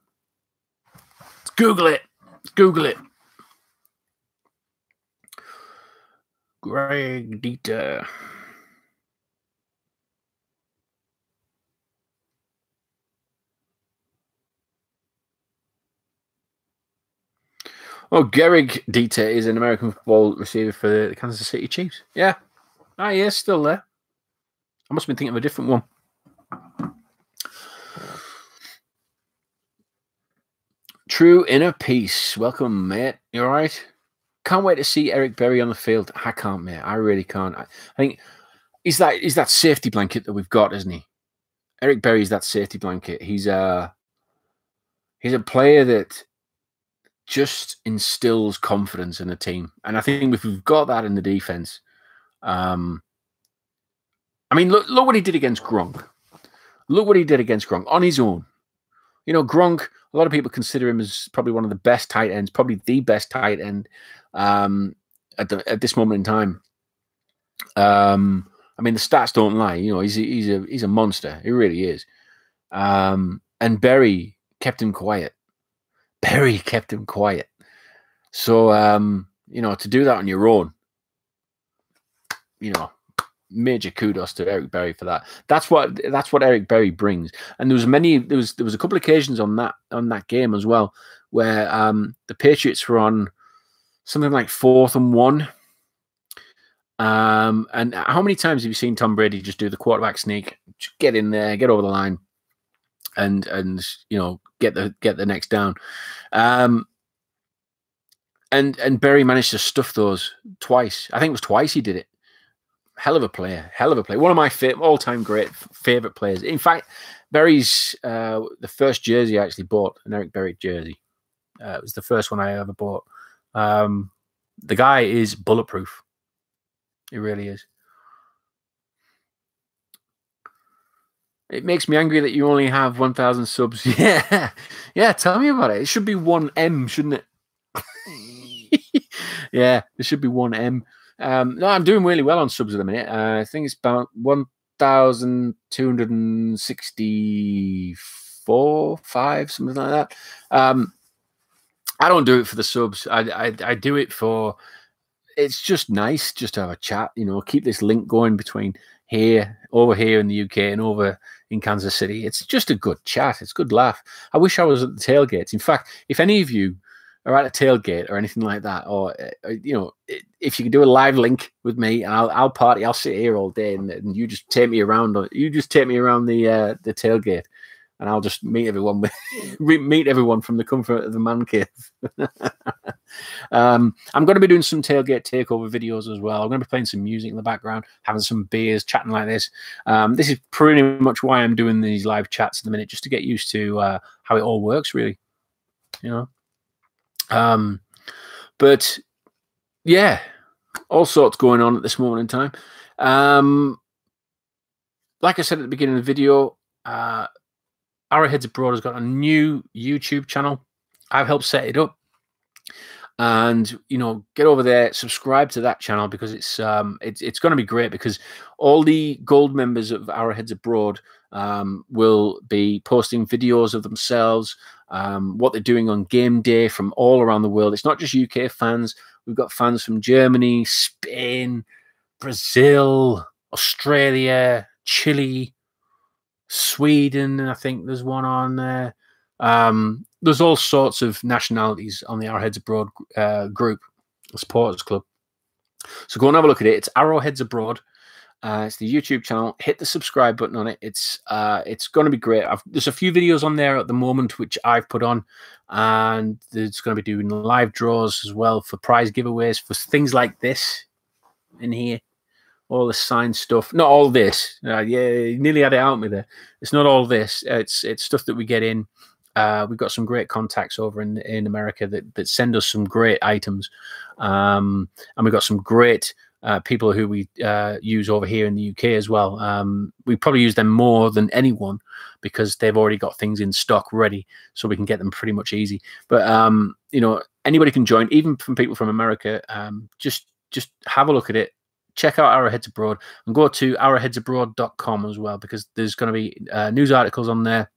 Speaker 1: Let's Google it. Greg Dieter. Oh, Greg Dieter is an American football receiver for the Kansas City Chiefs. Yeah. He is still there. I must have been thinking of a different one. True Inner Peace. Welcome, mate. You all right? Can't wait to see Eric Berry on the field. I can't, mate. I really can't. I think he's that safety blanket that we've got, isn't he? Eric Berry's that safety blanket. He's a player that just instills confidence in the team, and I think if we've got that in the defense, I mean, look what he did against Gronk. Look what he did against Gronk on his own. You know, Gronk, a lot of people consider him as probably one of the best tight ends, probably the best tight end at this moment in time. I mean, the stats don't lie. You know, he's a monster. He really is. And Berry kept him quiet. Berry kept him quiet. So, you know, to do that on your own, you know, major kudos to Eric Berry for that. That's what Eric Berry brings. And there was a couple of occasions on that game as well where the Patriots were on something like 4th and 1. And how many times have you seen Tom Brady just do the quarterback sneak, just get in there, get over the line, and you know, get the next down. And Berry managed to stuff those twice. I think it was twice he did it. Hell of a player. One of my all-time great favorite players. In fact, Berry's the first jersey I actually bought, an Eric Berry jersey. It was the first one I ever bought. The guy is bulletproof. He really is. It makes me angry that you only have 1,000 subs. Yeah. Yeah, tell me about it. It should be 1M, shouldn't it? Yeah, it should be 1M. No, I'm doing really well on subs at the minute. I think it's about 1,264, 5, something like that. I don't do it for the subs. I do it for... It's just nice just to have a chat, you know, keep this link going between over here in the UK and over in Kansas City. It's just a good chat. It's a good laugh. I wish I was at the tailgates. In fact, if any of you are at a tailgate or anything like that, or you know, if you can do a live link with me, I'll party. I'll sit here all day, and you just take me around. You just take me around the tailgate, and I'll just meet everyone from the comfort of the man cave. I'm going to be doing some tailgate takeover videos as well. I'm going to be playing some music in the background, having some beers, chatting like this. This is pretty much why I'm doing these live chats at the minute, just to get used to how it all works, really. You know. But yeah, all sorts going on at this moment in time. Like I said at the beginning of the video, Arrowheads Abroad has got a new YouTube channel. I've helped set it up, and you know, get over there, subscribe to that channel, because it's going to be great, because all the gold members of Arrowheads Abroad will be posting videos of themselves, what they're doing on game day from all around the world. It's not just UK fans. We've got fans from Germany, Spain, Brazil, Australia, Chile, Sweden. I think there's one on there. There's all sorts of nationalities on the Arrowheads Abroad group, supporters club. So go and have a look at it. It's Arrowheads Abroad. It's the YouTube channel. Hit the subscribe button on it. It's going to be great. There's a few videos on there at the moment which I've put on, and there's going to be doing live draws as well for prize giveaways for things like this in here. All the signed stuff. Not all this. Yeah, you nearly had it out me there. It's not all this. It's stuff that we get in. We've got some great contacts over in America that send us some great items, and we've got some great people who we use over here in the UK as well. We probably use them more than anyone because they've already got things in stock ready, so we can get them pretty much easy. But you know, anybody can join, even from people from America. Just have a look at it. Check out Arrowheads Abroad, and go to arrowheadsabroad.com as well, because there's going to be news articles on there.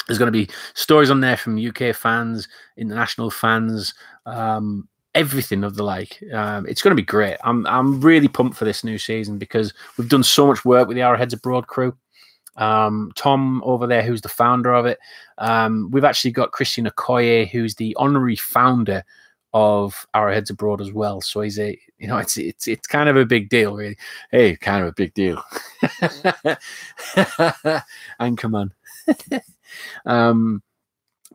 Speaker 1: There's going to be stories on there from UK fans, international fans, everything of the like. It's going to be great. I'm really pumped for this new season, because we've done so much work with the Arrowheads Abroad crew. Tom over there, who's the founder of it. We've actually got Christian Okoye, who's the honorary founder of Arrowheads Abroad as well. So he's it's kind of a big deal, really. Hey, kind of a big deal. And come on.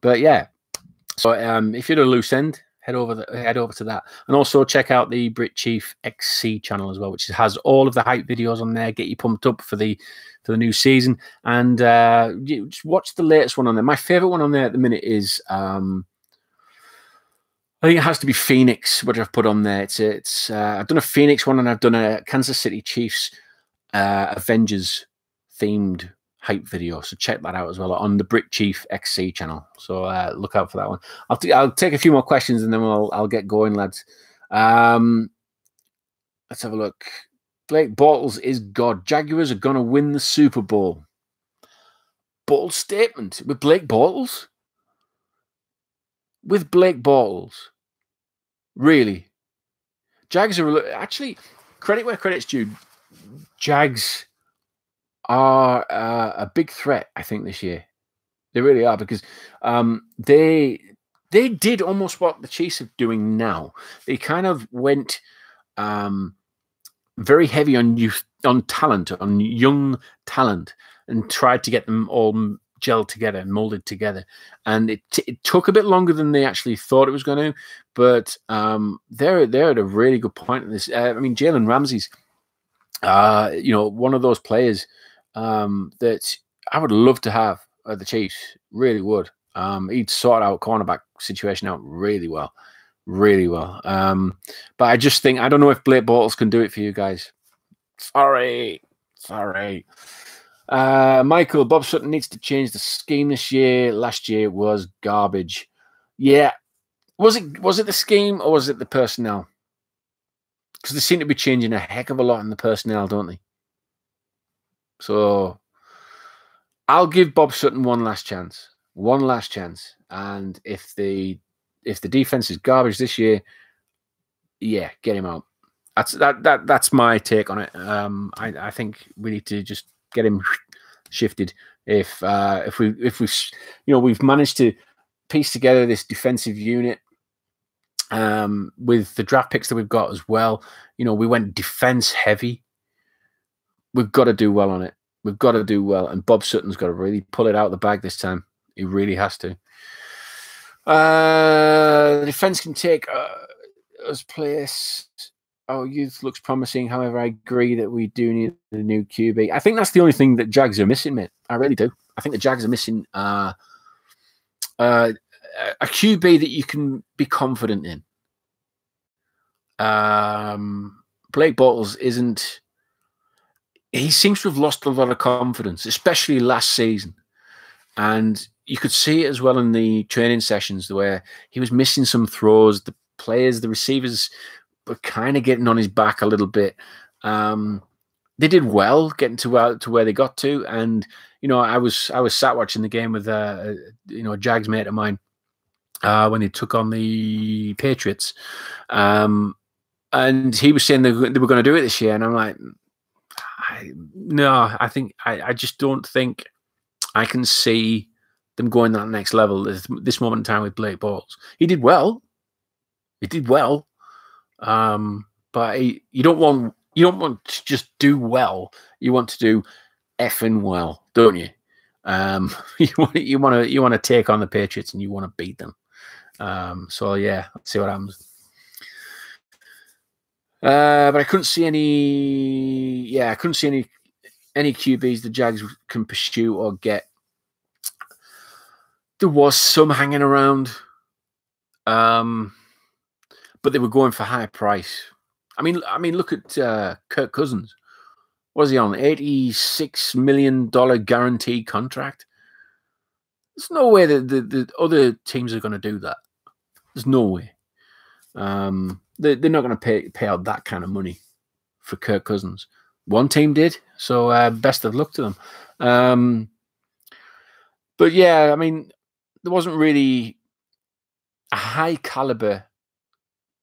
Speaker 1: But yeah, so if you're at a loose end, head over to that, and also check out the Brit Chief XC channel as well, which has all of the hype videos on there. Get you pumped up for the new season, and just watch the latest one on there. My favorite one on there at the minute is I think it has to be Phoenix, which I've put on there. It's I've done a Phoenix one, and I've done a Kansas City Chiefs Avengers themed hype video. So check that out as well on the Brit Chief XC channel. So look out for that one. I'll take a few more questions, and then I'll get going, lads. Let's have a look. Blake Bortles is God. Jaguars are gonna win the Super Bowl. Bold statement with Blake Bortles. With Blake Bortles. Really, Jags are actually, credit where credit's due. Jags are a big threat, I think, this year. They really are, because they did almost what the Chiefs are doing now. They kind of went very heavy on youth, on talent, on young talent, and tried to get them all gelled together and molded together, and it took a bit longer than they actually thought it was going to, but they're at a really good point in this. I mean, Jalen Ramsey's one of those players that I would love to have at the Chiefs, really would. He'd sort out cornerback situation out really well. But I just think, I don't know if Blake Bortles can do it for you guys. Sorry. Michael, Bob Sutton needs to change the scheme this year. Last year was garbage. Yeah. Was it the scheme, or was it the personnel? Because they seem to be changing a heck of a lot in the personnel, don't they? So I'll give Bob Sutton one last chance. And if the defense is garbage this year, yeah, get him out. That's my take on it. I think we need to just get him shifted. If we've managed to piece together this defensive unit with the draft picks that we've got as well, we went defense heavy. We've got to do well on it. We've got to do well, and Bob Sutton's got to really pull it out of the bag this time. He really has to. The defense can take us place. Our youth looks promising. However, I agree that we do need a new QB. I think that's the only thing that Jags are missing, mate. I really do. I think the Jags are missing a QB that you can be confident in. Blake Bortles isn't. He seems to have lost a lot of confidence, especially last season. And you could see it as well in the training sessions where he was missing some throws. The players, the receivers were kind of getting on his back a little bit. They did well getting to where they got to. And, I was sat watching the game with, a Jags mate of mine when he took on the Patriots. And he was saying they were going to do it this year. And I'm like, I just don't think I can see them going that next level at this moment in time with Blake Bortles. He did well. But you don't want to just do well. You want to do effing well, don't you? You want to take on the Patriots and you want to beat them. So yeah, let's see what happens. But I couldn't see any. Yeah, I couldn't see any QBs the Jags can pursue or get. There was some hanging around, but they were going for high price. I mean, look at Kirk Cousins. What is he on? $86 million guaranteed contract. There's no way that the other teams are going to do that. There's no way. They're not going to pay out that kind of money for Kirk Cousins. One team did, so best of luck to them. But yeah, I mean, there wasn't really a high caliber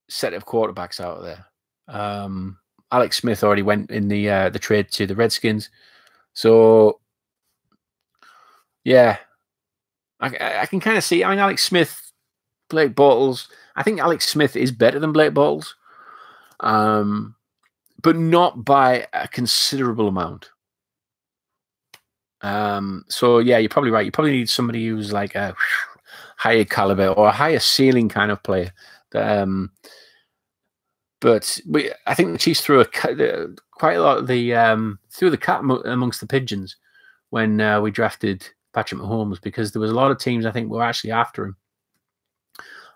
Speaker 1: set of quarterbacks out there. Alex Smith already went in the trade to the Redskins, so yeah, I can kind of see. I mean, Alex Smith, Blake Bortles. I think Alex Smith is better than Blake Bortles, but not by a considerable amount. So yeah, you're probably right. You probably need somebody who's like a higher caliber or a higher ceiling kind of player But I think the Chiefs threw quite a lot of the threw the cat amongst the pigeons when we drafted Patrick Mahomes, because there was a lot of teams I think were actually after him.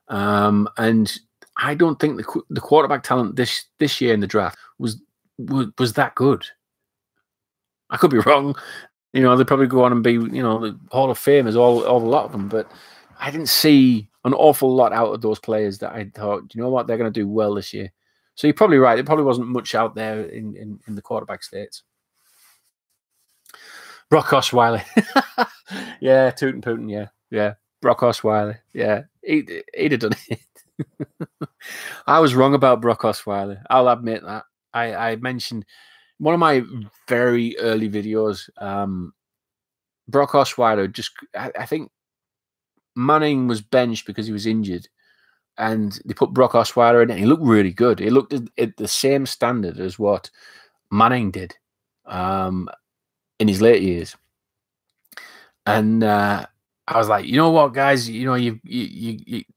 Speaker 1: And I don't think the quarterback talent this year in the draft was that good. I could be wrong. You know, they'd probably go on and be, you know, the Hall of Famers, all a lot of them. But I didn't see an awful lot out of those players that I thought, you know what, they're going to do well this year. So you're probably right. There probably wasn't much out there in the quarterback states. Brock Osweiler. Yeah, Tootin' Putin, yeah. Brock Osweiler, yeah. He'd have done it. I was wrong about Brock Osweiler. I'll admit that. I mentioned one of my very early videos, Brock Osweiler, I think Manning was benched because he was injured, and they put Brock Osweiler in, and he looked really good. He looked at the same standard as what Manning did in his late years. And I was like, you know what, guys? You know, you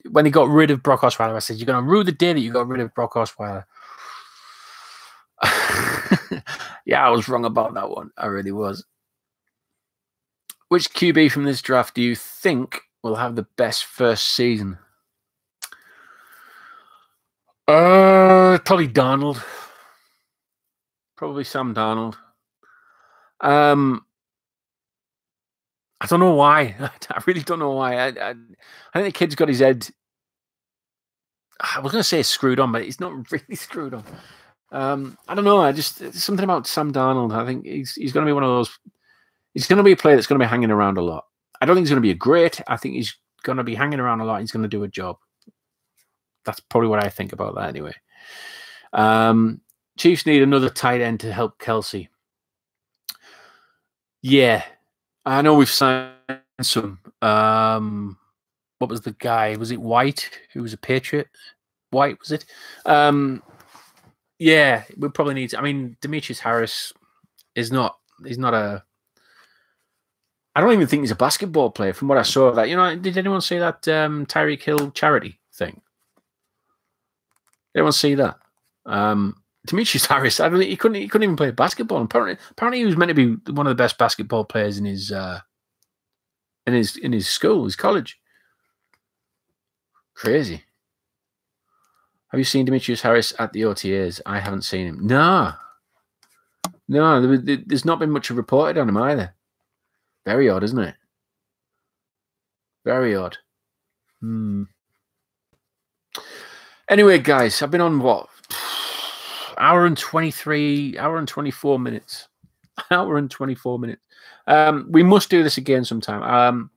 Speaker 1: when he got rid of Brock Osweiler, I said, you're going to rue the day that you got rid of Brock Osweiler. Yeah, I was wrong about that one. I really was. Which QB from this draft do you think will have the best first season? Probably Darnold. Probably Sam Darnold. I don't know why. I really don't know why. I think the kid's got his head. I was going to say screwed on, but he's not really screwed on. I don't know. Something about Sam Darnold. I think he's going to be one of those. He's going to be a player that's going to be hanging around a lot. I don't think he's going to be a great. I think he's going to be hanging around a lot. He's going to do a job. That's probably what I think about that anyway. Chiefs need another tight end to help Kelsey. Yeah, I know we've signed some. What was the guy? Was it White, who was a Patriot? White, was it? Yeah, we probably need to. I mean, Demetrius Harris is not. He's not a. I don't even think he's a basketball player. From what I saw, that, you know, did anyone see that Tyreek Hill charity thing? Did anyone see that? Demetrius Harris, I don't think he couldn't even play basketball. Apparently, he was meant to be one of the best basketball players in his school, his college. Crazy. Have you seen Demetrius Harris at the OTAs? I haven't seen him. No, there's not been much reported on him either. Very odd, isn't it? Very odd. Anyway, guys, I've been on what? Hour and 24 minutes. Hour and 24 minutes. We must do this again sometime.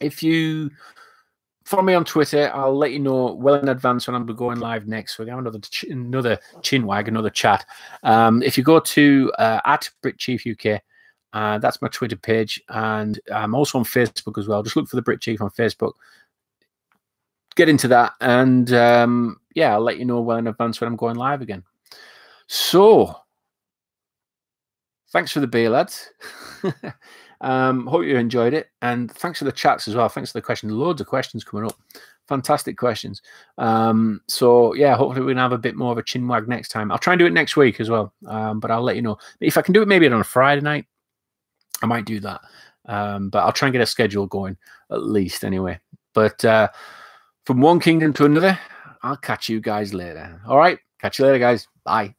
Speaker 1: If you follow me on Twitter, I'll let you know well in advance when I'm going live next. We're going to have another chinwag, another chat. If you go to at BritChiefUK, that's my Twitter page, and I'm also on Facebook as well. Just look for the Brit Chief on Facebook. Get into that, and yeah, I'll let you know well in advance when I'm going live again. So, thanks for the beer, lads. Hope you enjoyed it, and thanks for the chats as well. Thanks for the questions. Loads of questions coming up. Fantastic questions. So yeah, hopefully we can have a bit more of a chinwag next time. I'll try and do it next week as well, but I'll let you know. If I can do it maybe on a Friday night, I might do that. But I'll try and get a schedule going at least anyway. But from one kingdom to another, I'll catch you guys later. All right, catch you later, guys. Bye.